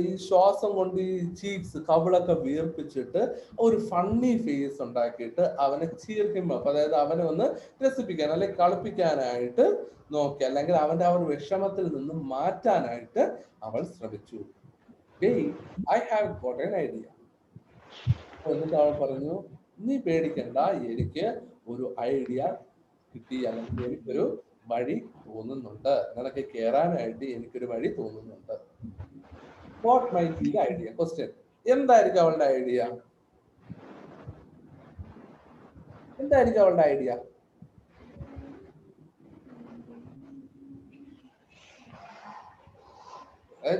ഈ ശ്വാസം കൊണ്ട് ഈ ചീക്സ് കവിളൊക്കെ വീർപ്പിച്ചിട്ട് ഒരു ഫണ്ണി ഫേസ് ഉണ്ടാക്കിയിട്ട് അവനെ ചീർ ഹിം അപ്പ്, അതായത് അവനെ ഒന്ന് രസിപ്പിക്കാൻ അല്ലെങ്കിൽ കളിപ്പിക്കാനായിട്ട് നോക്കി, അല്ലെങ്കിൽ അവന്റെ ആ ഒരു വിഷമത്തിൽ നിന്ന് മാറ്റാനായിട്ട് അവൾ ശ്രമിച്ചു. I have got an idea. എന്നിട്ട് അവൾ പറഞ്ഞു, നീ പേടിക്കണ്ട, എനിക്ക് ഒരു ഐഡിയ കിട്ടി, അല്ലെങ്കിൽ എനിക്കൊരു വഴി തോന്നുന്നുണ്ട്, നിനക്ക് കേറാനായിട്ട് എനിക്കൊരു വഴി തോന്നുന്നുണ്ട്. What might be the idea? Question. എന്തായിരിക്കും അവളുടെ ഐഡിയ? എന്തായിരിക്കും അവളുടെ ഐഡിയ?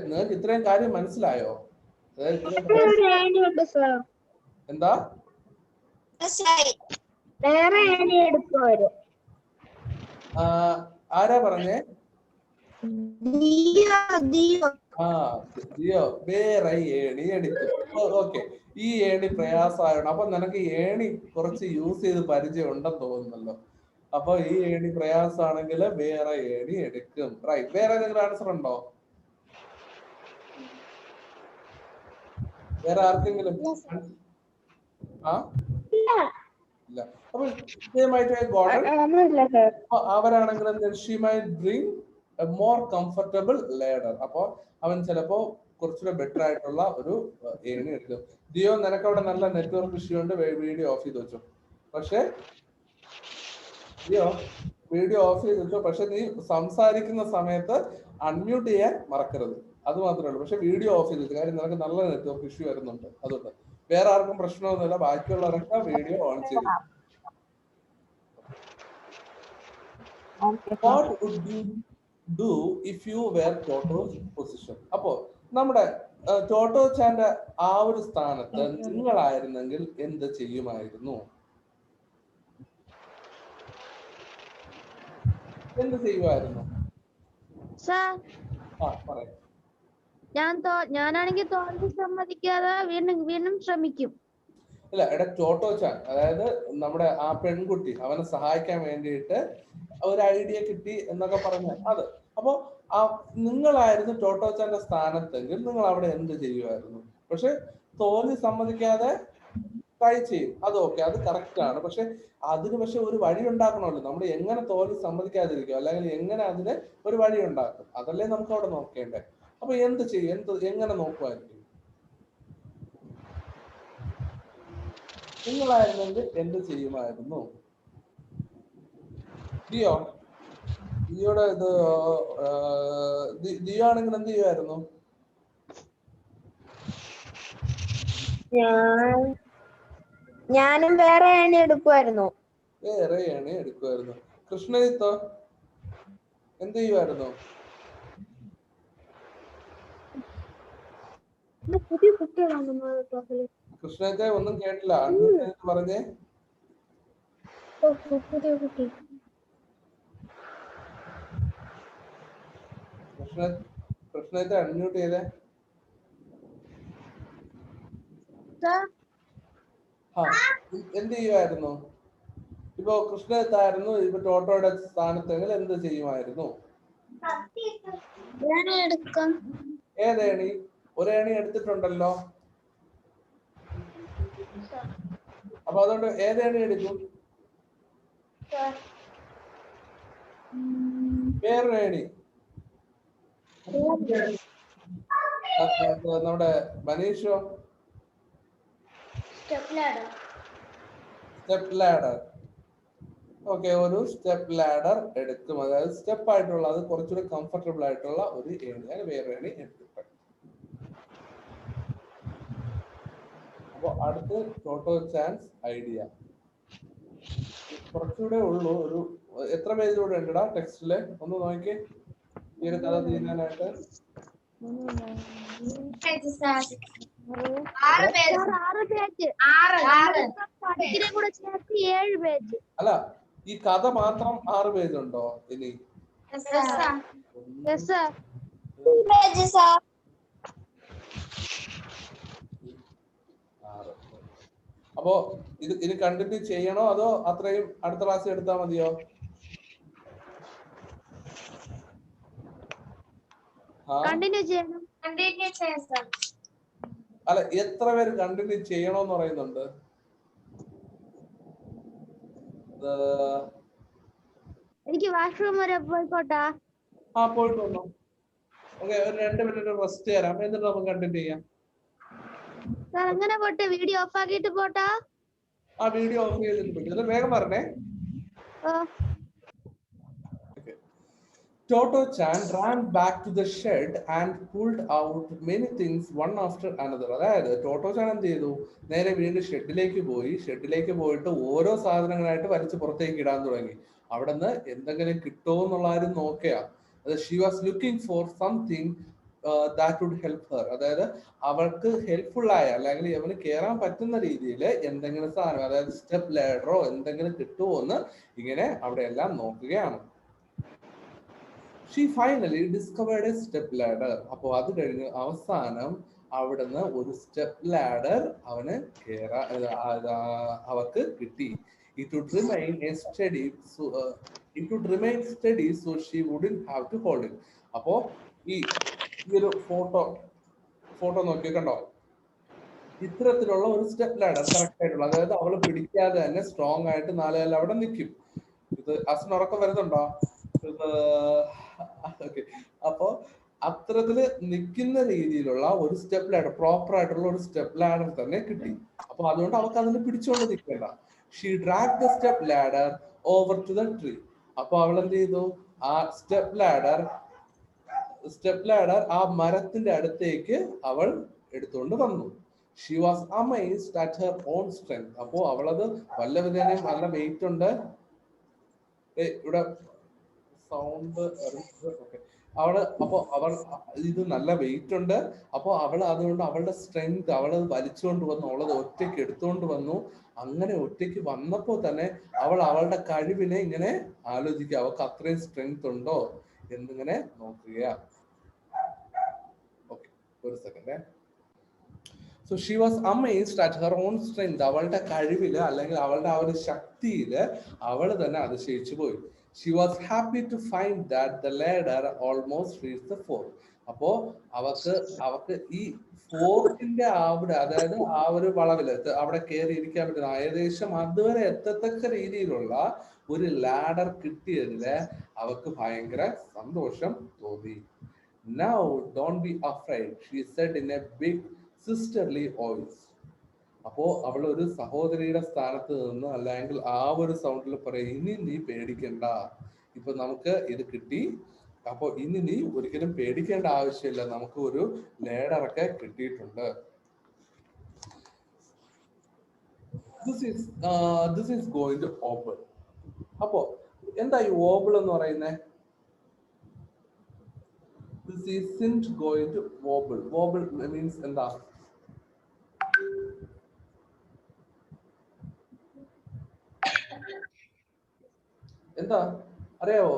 നിങ്ങൾക്ക് ഇത്രയും കാര്യം മനസ്സിലായോ? എന്താ? ആരാ പറഞ്ഞേ? ദിയോ വേറെ ഏണി എടുക്കും. ഓക്കെ, ഈ ഏണി പ്രയാസമായോണ്ട് അപ്പൊ നിനക്ക് ഏണി കുറച്ച് യൂസ് ചെയ്ത് പരിചയം ഉണ്ടെന്ന് തോന്നുന്നല്ലോ. അപ്പൊ ഈ ഏണി പ്രയാസമാണെങ്കിൽ വേറെ ഏണി എടുക്കും. റൈറ്റ്. വേറെ ഏതെങ്കിലും ആൻസർ ഉണ്ടോ? വേറെ ആർക്കെങ്കിലും? ഇല്ല. അപ്പൊ അവരാണെങ്കിൽ she might bring a more comfortable ladder. അപ്പൊ അവൻ ചിലപ്പോ കുറച്ചുകൂടെ ബെറ്റർ ആയിട്ടുള്ള ഒരു ഏണി എടുക്കും. ദിയോ, നിനക്ക് അവിടെ നല്ല നെറ്റ്വർക്ക് ഇഷ്യൂ ഉണ്ട്, വീഡിയോ ഓഫ് ചെയ്ത് വെച്ചോ. പക്ഷെ ദിയോ വീഡിയോ ഓഫ് ചെയ്ത് വെച്ചോ, പക്ഷെ നീ സംസാരിക്കുന്ന സമയത്ത് അൺമ്യൂട്ട് ചെയ്യാൻ മറക്കരുത്. അത് മാത്രമേ ഉള്ളൂ. പക്ഷെ വീഡിയോ ഓഫ് ചെയ്ത് വെച്ചു, കാര്യം നിനക്ക് നല്ല നെറ്റ്വർക്ക് ഇഷ്യൂ വരുന്നുണ്ട്. അതുകൊണ്ട് വേറെ ആർക്കും പ്രശ്നമൊന്നുമില്ല, ബാക്കിയുള്ളവരൊക്കെ വീഡിയോ ഓൺ ചെയ്തു. What would you do if you were Toto's position? അപ്പോ നമ്മുടെ ടോട്ടോ ചാന്റെ ആ ഒരു സ്ഥാനത്ത് നിങ്ങളായിരുന്നെങ്കിൽ എന്ത് ചെയ്യുമായിരുന്നു? എന്ത് ചെയ്യുമായിരുന്നു? പറയാം. ഞാനാണെങ്കിൽ തോൽവി സമ്മതിക്കാതെ വീണ്ടും ശ്രമിക്കും. ഇല്ല, ടോട്ടോ ചാൻ, അതായത് നമ്മുടെ ആ പെൺകുട്ടി, അവനെ സഹായിക്കാൻ വേണ്ടിയിട്ട് ഒരു ഐഡിയ കിട്ടി എന്നൊക്കെ പറഞ്ഞ അത്. അപ്പൊ നിങ്ങളായിരുന്നു ടോട്ടോ ചാന്റെ സ്ഥാനത്തെങ്കിൽ നിങ്ങൾ അവിടെ എന്ത് ചെയ്യുമായിരുന്നു? പക്ഷെ തോൽവി സമ്മതിക്കാതെ ട്രൈ ചെയ്യും, അത് ഓക്കെ, അത് കറക്റ്റ് ആണ്. പക്ഷെ അതിന് ഒരു വഴി ഉണ്ടാക്കണമല്ലോ. നമ്മൾ എങ്ങനെ തോൽവി സമ്മതിക്കാതിരിക്കും, അല്ലെങ്കിൽ എങ്ങനെ അതിന് ഒരു വഴി ഉണ്ടാക്കും, അതല്ലേ നമുക്ക് അവിടെ നോക്കേണ്ടേ. അപ്പൊ എന്ത് ചെയ്യും? എങ്ങനെ നോക്കുമായിരിക്കും? നിങ്ങളായിരുന്നെങ്കിൽ എന്ത് ചെയ്യുമായിരുന്നു? ദിയോടെ ദിയോ ആണെങ്കിൽ എന്ത് ചെയ്യുമായിരുന്നു? ഞാനും വേറെ ഏണി എടുക്കുമായിരുന്നു. കൃഷ്ണജിത്തോ എന്ത് ചെയ്യുമായിരുന്നു? കൃഷ്ണത്തെ ഒന്നും കേട്ടില്ല, പറഞ്ഞേ. കൃഷ്ണത്തെ അൺമ്യൂട്ട് ചെയ്തേ. എന്ത് ചെയ്യുമായിരുന്നു? ഇപ്പൊ കൃഷ്ണത്തായിരുന്നു ഇപ്പൊ ടോട്ടോയുടെ സ്ഥാനത്തെങ്കിൽ എന്ത് ചെയ്യുമായിരുന്നു? ഏതേണി? ഒരേണി എടുത്തിട്ടുണ്ടല്ലോ. അപ്പൊ അതുകൊണ്ട് ഏതേണി എടുക്കും? Sir. വേറൊരു ഏണി നമ്മുടെ മനീഷോ? Step ladder. Step ladder. Okay, ഒരു സ്റ്റെപ്പ് ലാഡർ എടുക്കും. അതായത് സ്റ്റെപ്പ് ആയിട്ടുള്ള, അത് കുറച്ചുകൂടി കംഫർട്ടബിൾ ആയിട്ടുള്ള ഒരു ഏണി, അതിന് വേറെ ഏണി എടുക്കും. അപ്പൊ അടുത്ത് ടോട്ടോ ചാൻസ് ഐഡിയ. കുറച്ചുകൂടെ ഉള്ളൂ. ഒരു എത്ര പേജ് കൂടെ ഉണ്ടടാ ടെക്സ്റ്റില്? ഒന്ന് നോക്കിക്കേ ഈ ഒരു കഥ തീരാനായിട്ട്. 6 പേജ്. 6 കൂടെ ചേർത്ത് 7 പേജ്. അല്ല, ഈ കഥ മാത്രം 6 പേജ് ഉണ്ടോ ഇനി? Yes sir. അപ്പോ ഇത് കണ്ടിന്യൂ ചെയ്യണോ അതോ അത്രയും അടുത്ത ക്ലാസ്സിൽ എടുത്താൽ മതിയോ? കണ്ടിന്യൂ ചെയ്യണം. അല്ല, എത്ര പേര് കണ്ടിന്യൂ ചെയ്യണോന്ന് പറയുന്നുണ്ട്? എനിക്ക് വാഷ്റൂം വരെ പോയിക്കോട്ടാ. പോയിട്ട് വന്നോ. ഓക്കെ, ഒരു 2 മിനിറ്റ് റെസ്റ്റ് തരാം, എന്നിട്ട് നമുക്ക് കണ്ടിന്യൂ ചെയ്യാം. സാർ അങ്ങനെ പോട്ടെ, വീഡിയോ ഓഫ് ആക്കിയിട്ട് പോട്ടാ. വീഡിയോ ഓഫ് ചെയ്തിട്ട് പറ്റും. വേഗം പറഞ്ഞേ. Toto Chan ran back to the shed and pulled out many things one after another. അതായത് ടോട്ടോ ചാൻ എന്ത് ചെയ്തു? നേരെ വീണ്ടും ഷെഡിലേക്ക് പോയിട്ട് ഓരോ സാധനങ്ങളായിട്ട് വലിച്ച് പുറത്തേക്ക് ഇടാൻ തുടങ്ങി. അവിടെ നിന്ന് എന്തെങ്കിലും കിട്ടുമോ എന്നുള്ള ആരും നോക്കിയാ. She was looking for something that would help her. അതായത് അവൾക്ക് ഹെൽപ്ഫുൾ ആയ, അല്ലെങ്കിൽ അവന് കയറാൻ പറ്റുന്ന രീതിയിൽ എന്തെങ്കിലും സാധനം, അതായത് സ്റ്റെപ്പ് ലാഡറോ എന്തെങ്കിലും കിട്ടുമോ എന്ന് ഇങ്ങനെ അവിടെ എല്ലാം നോക്കുകയാണ്. She finally discovered a step ladder. അപ്പോൾ അത് കഴിഞ്ഞ് അവസാനം അവിടുന്ന് ഒരു സ്റ്റെപ്പ് ലാഡർ അവർക്ക് കിട്ടി. It would remain steady so she wouldn't have to hold it. അപ്പോ ഈ ഒരു ഫോട്ടോ നോക്കി കണ്ടോ? ഇത്തരത്തിലുള്ള ഒരു സ്റ്റെപ്പ് ലാഡർ കറക്റ്റ് ആയിട്ടുള്ള, അതായത് അവള് പിടിക്കാതെ തന്നെ സ്ട്രോങ് ആയിട്ട് 4 കാലിൽ അവിടെ നിൽക്കും. ഇത് അസിന് ഉറക്കം വരുന്നുണ്ടോ? അപ്പോ അത്തരത്തില് നിൽക്കുന്ന രീതിയിലുള്ള ഒരു സ്റ്റെപ്പ് ലാഡർ, പ്രോപ്പർ ആയിട്ടുള്ള ഒരു സ്റ്റെപ്പ് ലാഡർ തന്നെ കിട്ടി. അപ്പൊ അതുകൊണ്ട് അവർക്ക് അതിന് പിടിച്ചുകൊണ്ട് നിൽക്കേണ്ട. She drag the step ladder over to the tree. അപ്പൊ അവൾ എന്ത് ചെയ്തു? ആ സ്റ്റെപ്പ് ലാഡർ ആ മരത്തിന്റെ അടുത്തേക്ക് അവൾ എടുത്തുകൊണ്ട് വന്നു. She was amazed at her own strength. അപ്പോ അവളത് വല്ല വിധേനയും നല്ല വെയിറ്റ് ഉണ്ട്. ഇവിടെ സൗണ്ട് അവൾ ഇത് നല്ല വെയിറ്റ് ഉണ്ട്. അപ്പൊ അവൾ അതുകൊണ്ട് അവളുടെ സ്ട്രെങ്ത് അവളത് വലിച്ചുകൊണ്ട് വന്നു, അവളത് ഒറ്റയ്ക്ക് എടുത്തുകൊണ്ട് വന്നു. അങ്ങനെ ഒറ്റയ്ക്ക് വന്നപ്പോ തന്നെ അവൾ അവളുടെ കഴിവിനെ ഇങ്ങനെ ആലോചിക്കുക, അവൾക്ക് അത്രയും സ്ട്രെങ്ത് ഉണ്ടോ എന്നിങ്ങനെ നോക്കുക. ഓക്കെ, ഒരു second. So she was amazed at her own strength. അവളുടെ കഴിവില്, അല്ലെങ്കിൽ അവളുടെ ആ ഒരു ശക്തിയില് അവൾ തന്നെ അതിശയിച്ചു പോയി. She was happy to find that the ladder almost reached the fork. അപ്പോ അവക്ക് ഈ ഫോർക്കിന്റെ അവിടെ, അതായത് ആ ഒരു വളവില് അവിടെ കയറി ഇരിക്കാൻ പറ്റുന്ന ഏകദേശം അതുവരെ എത്തത്തക്ക രീതിയിലുള്ള ഒരു ലാഡർ കിട്ടിയതില് അവക്ക് ഭയങ്കര സന്തോഷം തോന്നി. Now don't be afraid, she said in a big sisterly voice. അപ്പോ അവൾ ഒരു സഹോദരിയുടെ സ്ഥാനത്ത് നിന്ന്, അല്ലെങ്കിൽ ആ ഒരു സൗണ്ടിൽ പറയും, ഇനി നീ പേടിക്കണ്ട, ഇപ്പൊ നമുക്ക് ഇത് കിട്ടി. അപ്പൊ ഇനി നീ ഒരിക്കലും പേടിക്കേണ്ട ആവശ്യമില്ല, നമുക്ക് ഒരു ലേഡറൊക്കെ കിട്ടിയിട്ടുണ്ട്. This is going to wobble. അപ്പോ എന്താ ഈ wobble എന്ന് പറയുന്നത്? This isn't going to wobble. Wobble means എന്താ? എന്താ അറിയാവോ?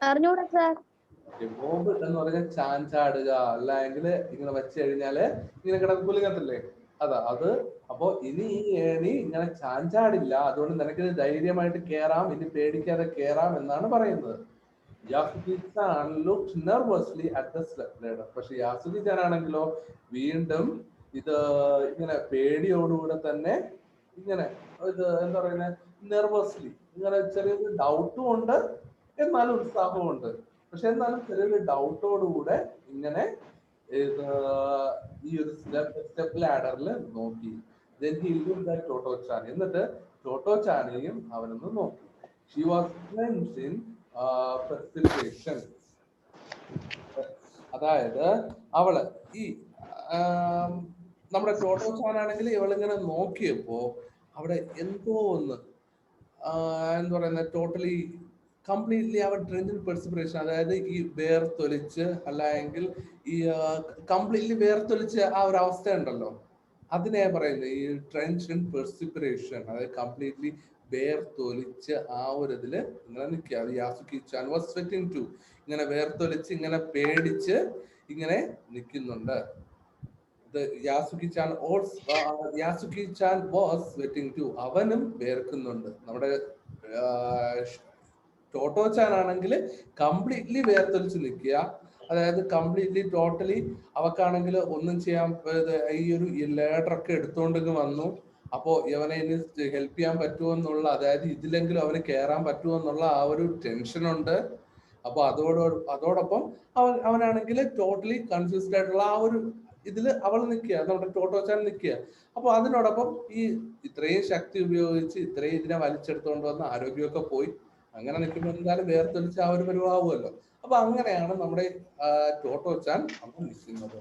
അറിഞ്ഞൂടാ സാർ. വോബിൾ എന്ന് പറഞ്ഞാൽ ചാഞ്ചാടുക, അല്ലെങ്കിൽ ഇങ്ങനെ വെച്ച് കഴിഞ്ഞാല് ഇങ്ങനെ കിടന്ന് കുലുങ്ങത്തില്ലേ, അത്. അപ്പൊ ഇനി ഈ ഏണി ഇങ്ങനെ ചാഞ്ചാടില്ല, അതുകൊണ്ട് നിനക്കിത് ധൈര്യമായിട്ട് കേറാം, ഇനി പേടിക്കാതെ കേറാം എന്നാണ് പറയുന്നത്. യാസുദി ചാൻ looked nervously at the step ladder. പക്ഷെ യാസുദി ചാൻ ആണെങ്കിലോ വീണ്ടും ഇത് ഇങ്ങനെ പേടിയോടുകൂടെ തന്നെ ഇങ്ങനെ ഇത് എന്താ പറയുന്നത് നെർവസ്ലി ഇങ്ങനെ ചെറിയൊരു ഡൗട്ടും ഉണ്ട്, എന്നാലും ഉത്സാഹവും ഉണ്ട്. പക്ഷെ എന്നാലും ചെറിയൊരു ഡൗട്ടോടുകൂടെ ഇങ്ങനെ ഇത് ഈ ഒരു സ്റ്റെപ്പ് ലാഡറിൽ നോക്കി. Then he looked at Toto-chan. എന്നിട്ട് ടോട്ടോചാനെയും അവനൊന്ന് നോക്കി. She was drenched in perspiration. അതായത് അവള് ഈ നമ്മുടെ ടോട്ടോചാൻ ആണെങ്കിൽ ഇവളിങ്ങനെ നോക്കിയപ്പോ അവിടെ എന്തോ ഒന്ന് എന്താ പറയുന്നത് ടോട്ടലി കംപ്ലീറ്റ്ലി അവൻ ട്രെൻഡ് ഇൻ പെർസിപ്പിറേഷൻ, അതായത് ഈ വേർത്തൊലിച്ച് അല്ലെങ്കിൽ ഈ കംപ്ലീറ്റ്ലി വേർത്തൊലിച്ച് ആ ഒരു അവസ്ഥ ഉണ്ടല്ലോ, അതിനെ പറയുന്നത് ഈ ട്രെൻഡ് ഇൻ പെർസിപ്പിറേഷൻ, അതായത് കംപ്ലീറ്റ്ലി വേർത്തൊലിച്ച് ആ ഒരു ഇതില് ഇങ്ങനെ നിൽക്കുക. യാസുക്കി-ചാൻ വാസ് സ്വെറ്റിംഗ് ടു, ഇങ്ങനെ വേർത്തൊലിച്ച് ഇങ്ങനെ പേടിച്ച് ഇങ്ങനെ നിൽക്കുന്നുണ്ട്. യാസുക്കി-ചാൻ വാസ് സ്വെറ്റിംഗ് ടു, അവനും വേർക്കുന്നുണ്ട്. നമ്മുടെ ടോട്ടോ-ചാൻ ആണെങ്കിൽ കംപ്ലീറ്റ്ലി വേർത്തൊലിച്ച് നിൽക്കുക, അതായത് കംപ്ലീറ്റ്ലി ടോട്ടലി അവക്കാണെങ്കിൽ ഒന്നും ചെയ്യാൻ ഈ ഒരു ലേഡറൊക്കെ എടുത്തോണ്ടെങ്കിൽ വന്നു. അപ്പോ ഇവനെ ഇനി ഹെൽപ്പ് ചെയ്യാൻ പറ്റുമോ എന്നുള്ള, അതായത് ഇതിലെങ്കിലും അവന് കയറാൻ പറ്റുമോ എന്നുള്ള ആ ഒരു ടെൻഷനുണ്ട്. അപ്പൊ അതോടൊപ്പം അവനാണെങ്കിൽ ടോട്ടലി കൺഫ്യൂസ്ഡ് ആയിട്ടുള്ള ആ ഒരു ഇതില് അവൾ നിൽക്കുക, നമ്മുടെ ടോട്ടോ-ചാൻ നിൽക്കുക. അപ്പൊ അതിനോടൊപ്പം ഈ ഇത്രയും ശക്തി ഉപയോഗിച്ച് ഇത്രയും ഇതിനെ വലിച്ചെടുത്തോണ്ട് വന്ന ആരോഗ്യമൊക്കെ പോയി. അങ്ങനെ നിൽക്കുമ്പോൾ എന്തായാലും വേർത്തൊലിച്ച് ആ ഒരു പരിവാകുമല്ലോ. അപ്പൊ അങ്ങനെയാണ് നമ്മുടെ ടോട്ടോ-ചാൻ അവിടെ നിൽക്കുന്നത്.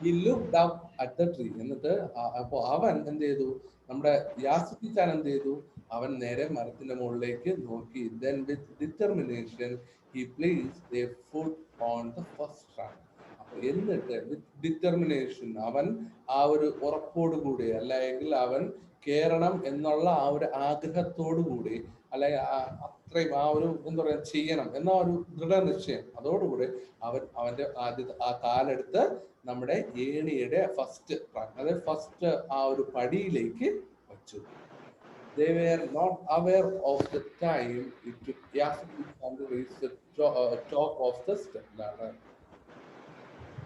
He looked up at the tree. എന്നിട്ട് അപ്പൊ അവൻ എന്ത് ചെയ്തു, നമ്മുടെ യാസുക്കി-ചാൻ എന്ത് ചെയ്തു, അവൻ നേരെ മരത്തിന്റെ മുകളിലേക്ക് നോക്കി. Then with determination he placed a foot on the first trunk. എന്നിട്ട് വിത്ത് ഡിറ്റർമിനേഷൻ അവൻ ആ ഒരു ഉറപ്പോടുകൂടി, അല്ലെങ്കിൽ അവൻ കേറണം എന്നുള്ള ആ ഒരു ആഗ്രഹത്തോടു കൂടി, അല്ലെങ്കിൽ അത്രയും ആ ഒരു എന്താ പറയാ ചെയ്യണം എന്ന ഒരു ദൃഢനിശ്ചയം, അതോടുകൂടി അവന്റെ ആ കാലെടുത്ത് നമ്മുടെ ഏണിയുടെ ഫസ്റ്റ് അതായത് ഫസ്റ്റ് ആ ഒരു പടിയിലേക്ക് വച്ചു. They were not aware of the time it took Yasuki-chan to reach the top of the step ladder.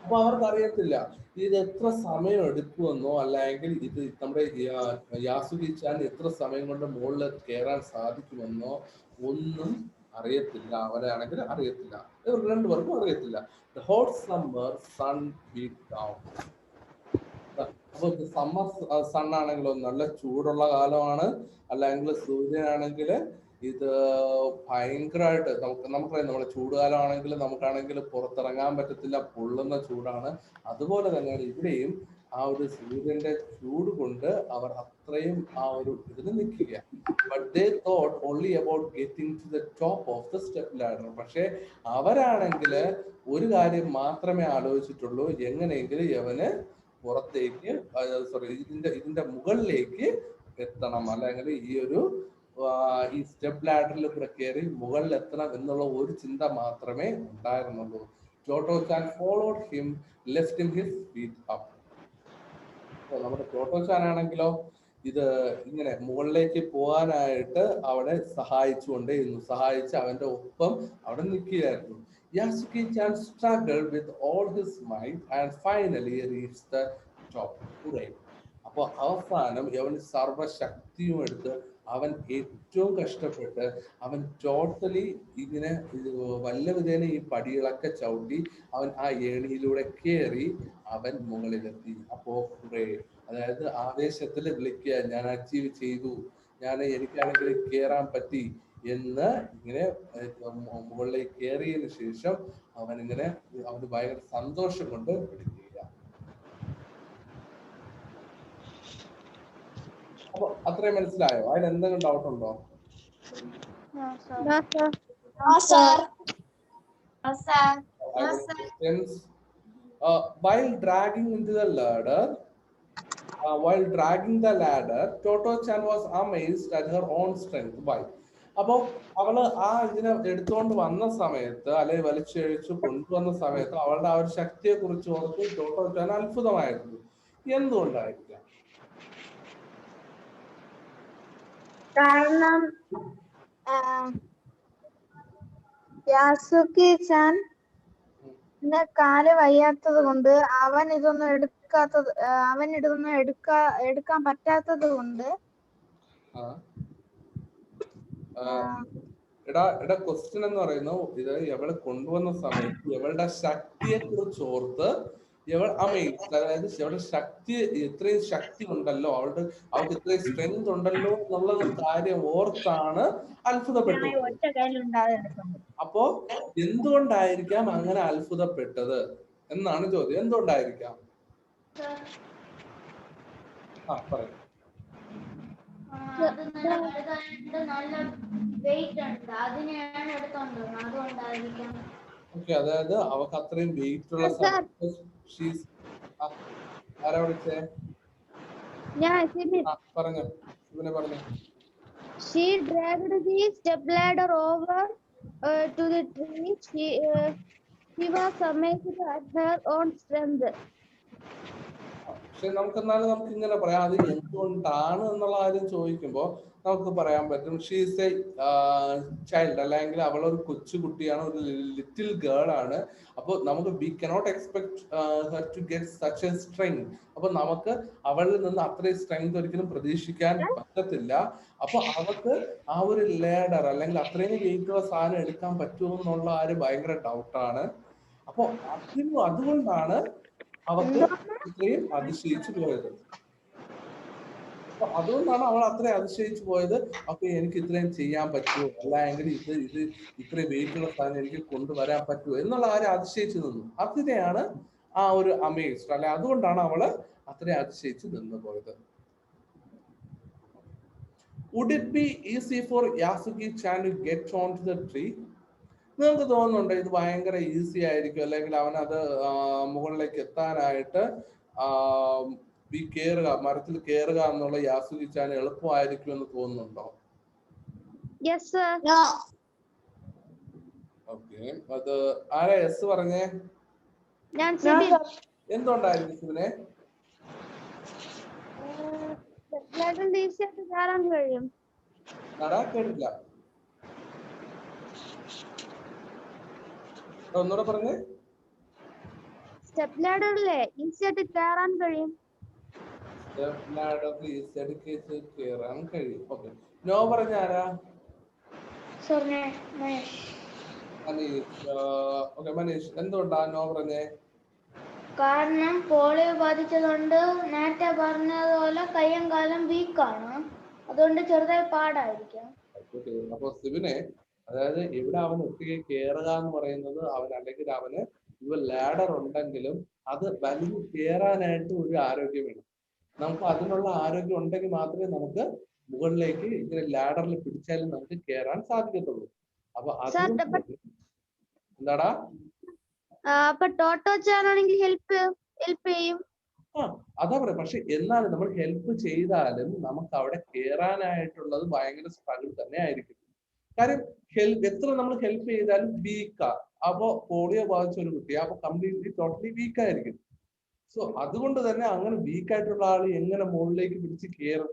അപ്പൊ അവർക്ക് അറിയത്തില്ല ഇത് എത്ര സമയം എടുക്കുമെന്നോ, അല്ലെങ്കിൽ ഇത് നമ്മുടെ യാസുക്കി-ചാൻ എത്ര സമയം കൊണ്ട് മുകളിൽ കയറാൻ സാധിക്കുമെന്നോ ഒന്നും അറിയത്തില്ല. അവരാണെങ്കിൽ അറിയത്തില്ല, ഇവർ രണ്ടുപേർക്കും അറിയത്തില്ല. The hot summer sun beat down. അപ്പൊ സമ്മർ സൺ ആണെങ്കിലോ നല്ല ചൂടുള്ള കാലമാണ്, അല്ലെങ്കിൽ സൂര്യനാണെങ്കിൽ ഇത് ഭയങ്കരമായിട്ട് നമുക്കറിയാം, നമ്മുടെ ചൂടുകാലമാണെങ്കിൽ നമുക്കാണെങ്കിൽ പുറത്തിറങ്ങാൻ പറ്റത്തില്ല, പൊള്ളുന്ന ചൂടാണ്. അതുപോലെ തന്നെയാണ് ഇവിടെയും ആ ഒരു സൂര്യന്റെ ചൂട് കൊണ്ട് അവർ അത്രയും ആ ഒരു ഇതിൽ നിൽക്കുക. But they thought only about getting to the top of the step ladder. പക്ഷെ അവരാണെങ്കിൽ ഒരു കാര്യം മാത്രമേ ആലോചിച്ചിട്ടുള്ളൂ, എങ്ങനെയെങ്കിലും യവന് പുറത്തേക്ക് ഇതിന്റെ മുകളിലേക്ക് എത്തണം, അല്ലെങ്കിൽ ഈ സ്റ്റെപ്പ് ലാഡറിൽ കൂടെ കയറി മുകളിൽ എത്തണം എന്നുള്ള ഒരു ചിന്ത മാത്രമേ ഉണ്ടായിരുന്നുള്ളൂ. ടോട്ടോ-ചാൻ followed him, lifting his feet up. നമ്മുടെ ടോട്ടോ-ചാൻ ആണെങ്കിലോ ഇത് ഇങ്ങനെ മുകളിലേക്ക് പോകാനായിട്ട് അവിടെ സഹായിച്ച് അവന്റെ ഒപ്പം അവിടെ നിൽക്കുകയായിരുന്നു. Yasuki-chan struggled with all his might and finally reached the top. അപ്പൊ അവസാനം അവൻ സർവശക്തിയും എടുത്ത് അവൻ ഏറ്റവും കഷ്ടപ്പെട്ട് അവൻ ടോട്ടലി ഇങ്ങനെ വല്ല വിധേന ഈ പടികളൊക്കെ ചവിട്ടി അവൻ ആ ഏണിയിലൂടെ കയറി അവൻ മുകളിലെത്തി. അപ്പോ അതായത് ആവേശത്തിൽ വിളിക്കുക, ഞാൻ അച്ചീവ് ചെയ്തു, എനിക്കാണെങ്കിൽ കയറാൻ പറ്റി എന്ന് ഇങ്ങനെ മുകളിലേക്ക് കയറിയതിനു ശേഷം അവന് ഭയങ്കര സന്തോഷം കൊണ്ട് വിളിക്കുക. അപ്പൊ അത്രയും മനസ്സിലായോ? അതിന് എന്തെങ്കിലും ഡൗട്ട് ഉണ്ടോ? While dragging the ladder, Toto-chan was amazed at her own strength. Why? അപ്പൊ അവള് ആ ഇതിനെ എടുത്തുകൊണ്ട് വന്ന സമയത്ത്, അല്ലെങ്കിൽ വലിച്ചഴിച്ച് കൊണ്ടുവന്ന സമയത്ത് അവളുടെ ആ ഒരു ശക്തിയെ കുറിച്ച് ഓർത്ത് ടോട്ടോ-ചാൻ അത്ഭുതമായിരുന്നു. എന്തുകൊണ്ടായിരിക്കാം? കാരണം യാസുക്കി-ചാൻ കാല് വയ്യാത്തത് കൊണ്ട് അവൻ ഇതൊന്നും എടുക്കാത്തത് അവൻ ഇടുന്ന എടുക്കാൻ പറ്റാത്തത് കൊണ്ട് എടാ ക്വസ്റ്റ്യൻ എന്ന് പറയുന്നു ഇത് ഇവള് കൊണ്ടുവന്ന സമയത്ത് ഇവളുടെ ശക്തിയെ കുറിച്ച് ഓർത്ത് ഇവൾ അമേസ്ഡ്, അതായത് ഇവളുടെ ശക്തി ഇത്രയും ശക്തി ഉണ്ടല്ലോ, അവൾക്ക് ഇത്രയും സ്ട്രെങ്ത് ഉണ്ടല്ലോ എന്നുള്ള കാര്യം ഓർത്താണ് അത്ഭുതപ്പെട്ടു. അപ്പോ എന്തുകൊണ്ടായിരിക്കാം അങ്ങനെ അത്ഭുതപ്പെട്ടത് എന്നാണ് ചോദ്യം. എന്തുകൊണ്ടായിരിക്കാം? പറയും. ഓക്കെ, അതായത് അവക്ക് അത്രയും വെയിറ്റ് ഉള്ള ആരാ വിളിച്ചേ? പറഞ്ഞു. She dragged the stepladder over to the tree. She was amazed at her own strength. പക്ഷെ നമുക്ക് ഇങ്ങനെ പറയാം, അത് എന്തുകൊണ്ടാണ് എന്നുള്ള കാര്യം ചോദിക്കുമ്പോൾ നമുക്ക് പറയാൻ പറ്റും ഷീസ് എ ചൈൽഡ്, അല്ലെങ്കിൽ അവളൊരു കൊച്ചുകുട്ടിയാണ്, ഒരു ലിറ്റിൽ ഗേൾ ആണ്. അപ്പോൾ നമുക്ക് we cannot expect her to get such a strength. അപ്പൊ നമുക്ക് അവളിൽ നിന്ന് അത്രയും സ്ട്രെങ്ത് ഒരിക്കലും പ്രതീക്ഷിക്കാൻ പറ്റത്തില്ല. അപ്പൊ അവർക്ക് ആ ഒരു ലേഡർ അല്ലെങ്കിൽ അത്രയും വെയിറ്റുള്ള സാധനം എടുക്കാൻ പറ്റുമോ എന്നുള്ള ഭയങ്കര ഡൗട്ടാണ്. അപ്പൊ അതുകൊണ്ടാണ് അവർക്ക് ഇത്രയും അതിശയിച്ചു പോയത്. അപ്പൊ അതുകൊണ്ടാണ് അവൾ അത്രയും അതിശയിച്ചു പോയത്. അപ്പൊ എനിക്ക് ഇത്രയും ചെയ്യാൻ പറ്റുമോ, അല്ലെങ്കിൽ ഇത് ഇത്രയും വെയിറ്റുള്ള സാധനം എനിക്ക് കൊണ്ടുവരാൻ പറ്റുമോ എന്നുള്ള അതിശയിച്ചു നിന്നു. അതിനെയാണ് ആ ഒരു അമേസ്ഡ്, അല്ലെ? അതുകൊണ്ടാണ് അവള് അത്രയും അതിശയിച്ചു നിന്ന് പോയത്. Would it be easy for Yasugi-chan to get onto the tree? നിങ്ങൾക്ക് തോന്നുന്നുണ്ടോ ഇത് ഭയങ്കര ഈസി ആയിരിക്കും, അല്ലെങ്കിൽ അവനത് മുകളിലേക്ക് എത്താനായിട്ട് മരത്തിൽ കയറുക എന്നുള്ള യാസുഗി-ചാൻ എളുപ്പമായിരിക്കും എന്ന് തോന്നുന്നുണ്ടോ? ഓക്കെ, അത് ആരാ യെസ് പറഞ്ഞേ? എന്തുകൊണ്ടായിരിക്കും ഇതിനെ? കേട്ടില്ല, ഒന്നുകൂടെ പറഞ്ഞേ. സ്റ്റെപ്പ് ലാഡറിലെ ഈസി ആയിട്ട് കയറാൻ കഴിയും. ഓക്കെ, നോ പറഞ്ഞ ആരാ? മനീഷ്, എന്തുകൊണ്ടാ നോ പറഞ്ഞേ? കാരണം പോളിയോ ബാധിച്ചതുകൊണ്ട് നേരത്തെ പറഞ്ഞതുപോലെ കയ്യും കാലം വീക്കാണ്, അതുകൊണ്ട് ചെറുതായി പാടായിരിക്കാം. അപ്പൊ സിബിനെ, അതായത് ഇവിടെ അവൻ ഒത്തിരി കയറുക എന്ന് പറയുന്നത് അല്ലെങ്കിൽ അവന് ലാഡർ ഉണ്ടെങ്കിലും അത് വലിയ കയറാനായിട്ട് ഒരു ആരോഗ്യം വേണം. നമുക്ക് അതിനുള്ള ആരോഗ്യം ഉണ്ടെങ്കിൽ മാത്രമേ നമുക്ക് മുകളിലേക്ക് ഇങ്ങനെ ലാഡറിൽ പിടിച്ചാലും നമുക്ക് കയറാൻ സാധിക്കത്തുള്ളൂ. അപ്പൊ എന്താടാ? അതാ പറയാം. പക്ഷെ എന്നാലും നമ്മൾ ഹെൽപ്പ് ചെയ്താലും നമുക്ക് അവിടെ കയറാനായിട്ടുള്ളത് ഭയങ്കര സ്ട്രഗിൾ തന്നെ ആയിരിക്കും. കാര്യം എത്ര നമ്മൾ ഹെൽപ്പ് ചെയ്താലും വീക്കാ. അപ്പൊ പോളിയോ ബാധിച്ച ഒരു കുട്ടി അപ്പൊ കംപ്ലീറ്റ്ലി ടോട്ടലി വീക്കായിരിക്കും. സോ അതുകൊണ്ട് തന്നെ അങ്ങനെ വീക്കായിട്ടുള്ള ആൾ എങ്ങനെ മുകളിലേക്ക് പിടിച്ച് കയറും?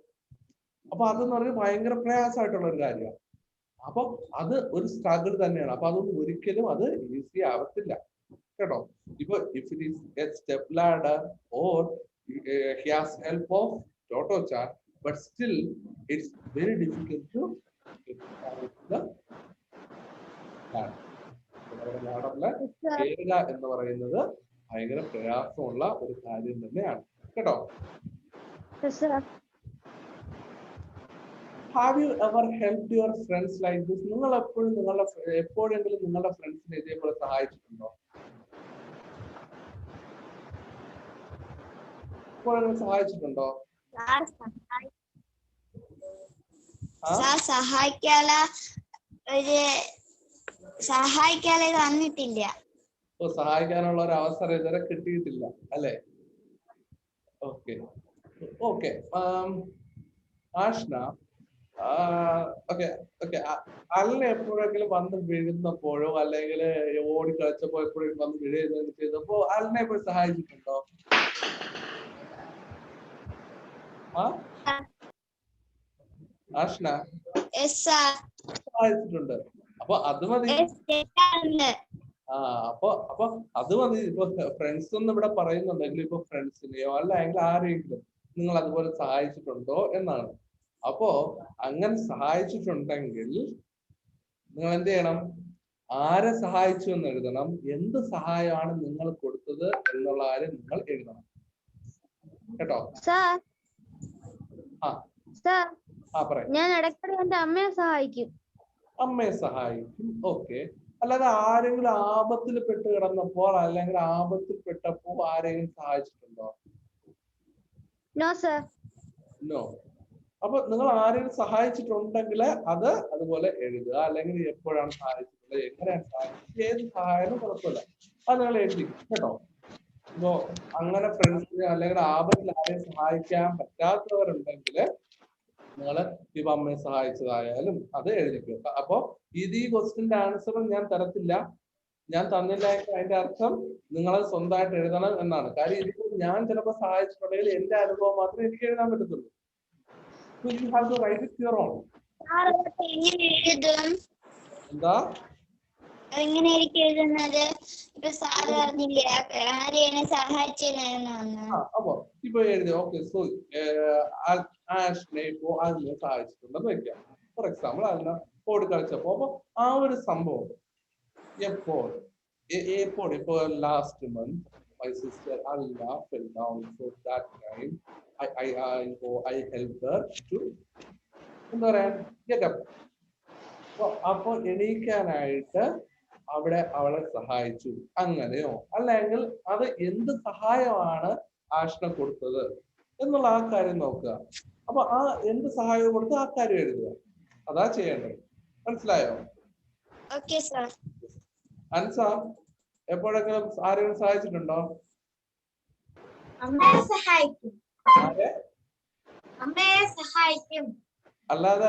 അപ്പൊ അതെന്ന് പറഞ്ഞാൽ ഭയങ്കര പ്രയാസമായിട്ടുള്ള ഒരു കാര്യമാണ്. അപ്പൊ അത് ഒരു സ്ട്രഗിൾ തന്നെയാണ്. അപ്പൊ അതുകൊണ്ട് ഒരിക്കലും അത് ഈസി ആവത്തില്ല കേട്ടോ. ഇപ്പൊ if it is A step ladder or he has help of Toto-chan, but still it's very difficult to get the ladder എന്ന് പറയുന്നത് ഭയങ്കര പ്രയാസമുള്ള ഒരു കാര്യം തന്നെയാണ് കേട്ടോ. Have you ever helped your friends like this? നിങ്ങൾ എപ്പോഴെങ്കിലും നിങ്ങളുടെ ഫ്രണ്ട്സിനെ ഇതേപോലെ സഹായിച്ചിട്ടുണ്ടോ? സഹായിച്ചിട്ടുണ്ടോ? സഹായിക്കാതെ വന്നിട്ടില്ല. സഹായിക്കാനുള്ള ഒരു അവസരം ഇതുവരെ കിട്ടിയിട്ടില്ല അല്ലെ? Okay okay. ആഷ്ന, അല്ല എപ്പോഴെങ്കിലും വന്ന് വീഴുന്നപ്പോഴോ അല്ലെങ്കിൽ ഓടി കളിച്ചപ്പോ എപ്പോഴും വന്ന് വീഴുകയും ചെയ്തപ്പോ അലിനെ എപ്പോഴും സഹായിച്ചിട്ടുണ്ടോ? ആഷ്ന സഹായിച്ചിട്ടുണ്ട്. അപ്പൊ അത് മതി. അപ്പൊ അത് മതി. ഇപ്പൊ ഫ്രണ്ട്സ് എന്ന് ഇവിടെ പറയുന്നുണ്ടെങ്കിൽ ഇപ്പൊ ഫ്രണ്ട്സിനെയോ അല്ലെങ്കിൽ ആരെങ്കിലും നിങ്ങൾ അതുപോലെ സഹായിച്ചിട്ടുണ്ടോ എന്നാണ്. അപ്പോ അങ്ങനെ സഹായിച്ചിട്ടുണ്ടെങ്കിൽ നിങ്ങൾ എന്ത് ചെയ്യണം? ആരെ സഹായിച്ചു എന്ന് എഴുതണം. എന്ത് സഹായമാണ് നിങ്ങൾ കൊടുത്തത് എന്നുള്ള കാര്യം നിങ്ങൾ എഴുതണം. കേട്ടോ? പറയാം. ഞാൻ ഇടയ്ക്കിടെ എന്റെ അമ്മയെ സഹായിക്കും. അമ്മയെ സഹായിക്കും. ഓക്കെ. അല്ലാതെ ആരെങ്കിലും ആപത്തിൽ പെട്ട് കിടന്നപ്പോൾ അല്ലെങ്കിൽ ആപത്തിൽ പെട്ടപ്പോൾ ആരെങ്കിലും സഹായിച്ചിട്ടുണ്ടോ? No sir. നോ. അപ്പൊ നിങ്ങൾ ആരെങ്കിലും സഹായിച്ചിട്ടുണ്ടെങ്കിൽ അത് അതുപോലെ എഴുതുക. അല്ലെങ്കിൽ എപ്പോഴാണ് സഹായിച്ചിട്ടുള്ളത്, എങ്ങനെയാണ് സഹായിച്ചത്, ഏത് സഹായവും കുഴപ്പമില്ല, അത് നിങ്ങൾ എഴുതിക്കും. കേട്ടോ? ഇപ്പോ അങ്ങനെ ഫ്രണ്ട്സിനെ അല്ലെങ്കിൽ ആപത്തിൽ ആരെയും സഹായിക്കാൻ പറ്റാത്തവരുണ്ടെങ്കിൽ നിങ്ങൾ ഇപ്പൊ അമ്മയെ സഹായിച്ചതായാലും അത് എഴുതിക്കുക. അപ്പൊ ഈ ക്വസ്റ്റിന്റെ ആൻസറും ഞാൻ തരത്തില്ല. ഞാൻ തന്നില്ല അതിന്റെ അർത്ഥം നിങ്ങളത് സ്വന്തമായിട്ട് എഴുതണം എന്നാണ്. കാര്യം ഇതിൽ ഞാൻ ചിലപ്പോൾ സഹായിച്ചിട്ടുണ്ടെങ്കിൽ എന്റെ അനുഭവം മാത്രമേ എനിക്ക് എഴുതാൻ പറ്റത്തുള്ളൂ. So you have to write it your own. എന്താ എങ്ങനെയായിരിക്കും എഴുതുന്നത്? ഇപ്പൊ സാറ് പറഞ്ഞില്ലേ ആരെയാണ് സഹായിച്ചതെന്ന്. അപ്പൊ ഇപ്പൊ എഴുതി ഓക്കെ. സോ ആഷിനെ ഇപ്പോ അതിനെ സഹായിച്ചിട്ടുണ്ടെന്ന് വെക്കാം. ഫോർ എക്സാമ്പിൾ അതിനെ ഓടി കളിച്ചപ്പോ അപ്പൊ ആ ഒരു സംഭവം എപ്പോൾ ഇപ്പൊ last month my sister Allah fell down, so that time I helped her to എന്താ പറയാ get up. അപ്പൊ എണീക്കാനായിട്ട് അവിടെ അവളെ സഹായിച്ചു, അങ്ങനെയോ അല്ലെങ്കിൽ അത് എന്ത് സഹായമാണ് ആഷിനെ കൊടുത്തത് എന്നുള്ള ആ കാര്യം നോക്കുക. അപ്പൊ ആ എന്ത് സഹായം കൊടുത്ത് ആ കാര്യം എഴുതുക. അതാ ചെയ്യേണ്ടത്. മനസ്സിലായോ? Okay sir. അൻസ എപ്പോഴെങ്കിലും ആരെങ്കിലും സഹായിച്ചിട്ടുണ്ടോ? അമ്മയെ സഹായിക്കും. ആരെ? അമ്മയെ സഹായിക്കും. അല്ലാതെ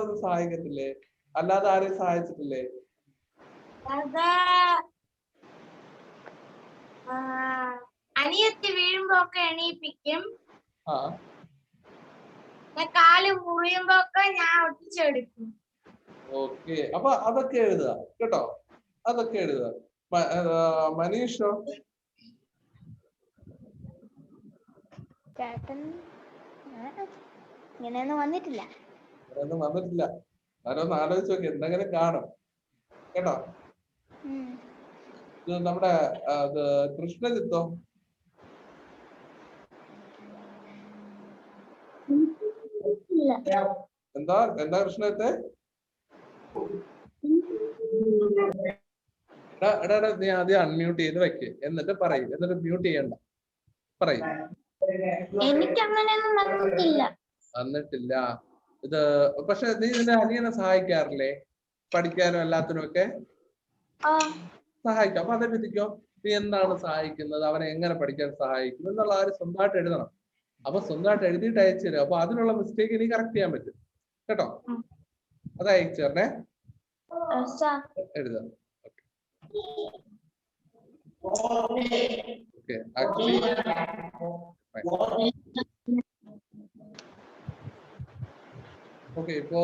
ഒന്നും സഹായിക്കത്തില്ലേ? അല്ലാതെ ആരെയും സഹായിച്ചിട്ടില്ലേ? അനിയത്തി വീഴുമ്പോ ഒക്കെ എണീപ്പിക്കും. കാല് മുറിയുമ്പോ ഒക്കെ ഞാൻ ഒട്ടിച്ചെടുക്കും. ഓക്കെ. അപ്പൊ അതൊക്കെ എഴുതുക. കേട്ടോ? അതൊക്കെ എഴുതുക. മനീഷോ? ചേട്ടൻ ഇങ്ങനെയൊന്നും വന്നിട്ടില്ല. ആരൊന്ന് ആലോചിച്ച് നോക്കി, എന്തെങ്കിലും കാണും. കേട്ടോ? ഇത് നമ്മുടെ കൃഷ്ണജിത്തോ? എന്താ കൃഷ്ണത്തെ? നീ ആദ്യം അൺമ്യൂട്ട് ചെയ്ത് വെക്ക്, എന്നിട്ട് പറയും. എന്നിട്ട് മ്യൂട്ട് ചെയ്യണ്ട, പറയും. എനിക്ക് അങ്ങനെയൊന്നും വന്നിട്ടില്ല. ഇത് പക്ഷെ നീ നിന്റെ അനിയനെ സഹായിക്കാറില്ലേ? പഠിക്കാനും എല്ലാത്തിനും ഒക്കെ സഹായിക്കും. അപ്പൊ അതെ വിധിക്കോ, നീ എന്താണ് സഹായിക്കുന്നത്, അവനെ എങ്ങനെ പഠിക്കാൻ സഹായിക്കും എന്നുള്ള ആര് സ്വന്തമായിട്ട് എഴുതണം. അപ്പൊ സ്വന്തമായിട്ട് എഴുതിയിട്ട് അയച്ചു തരും. അപ്പൊ അതിനുള്ള മിസ്റ്റേക്ക് ഇനി കറക്റ്റ് ചെയ്യാൻ പറ്റും. കേട്ടോ? അത് അയച്ചു തരണേ. എഴുതാം. ഓക്കെ. Actually okay. ഇപ്പോ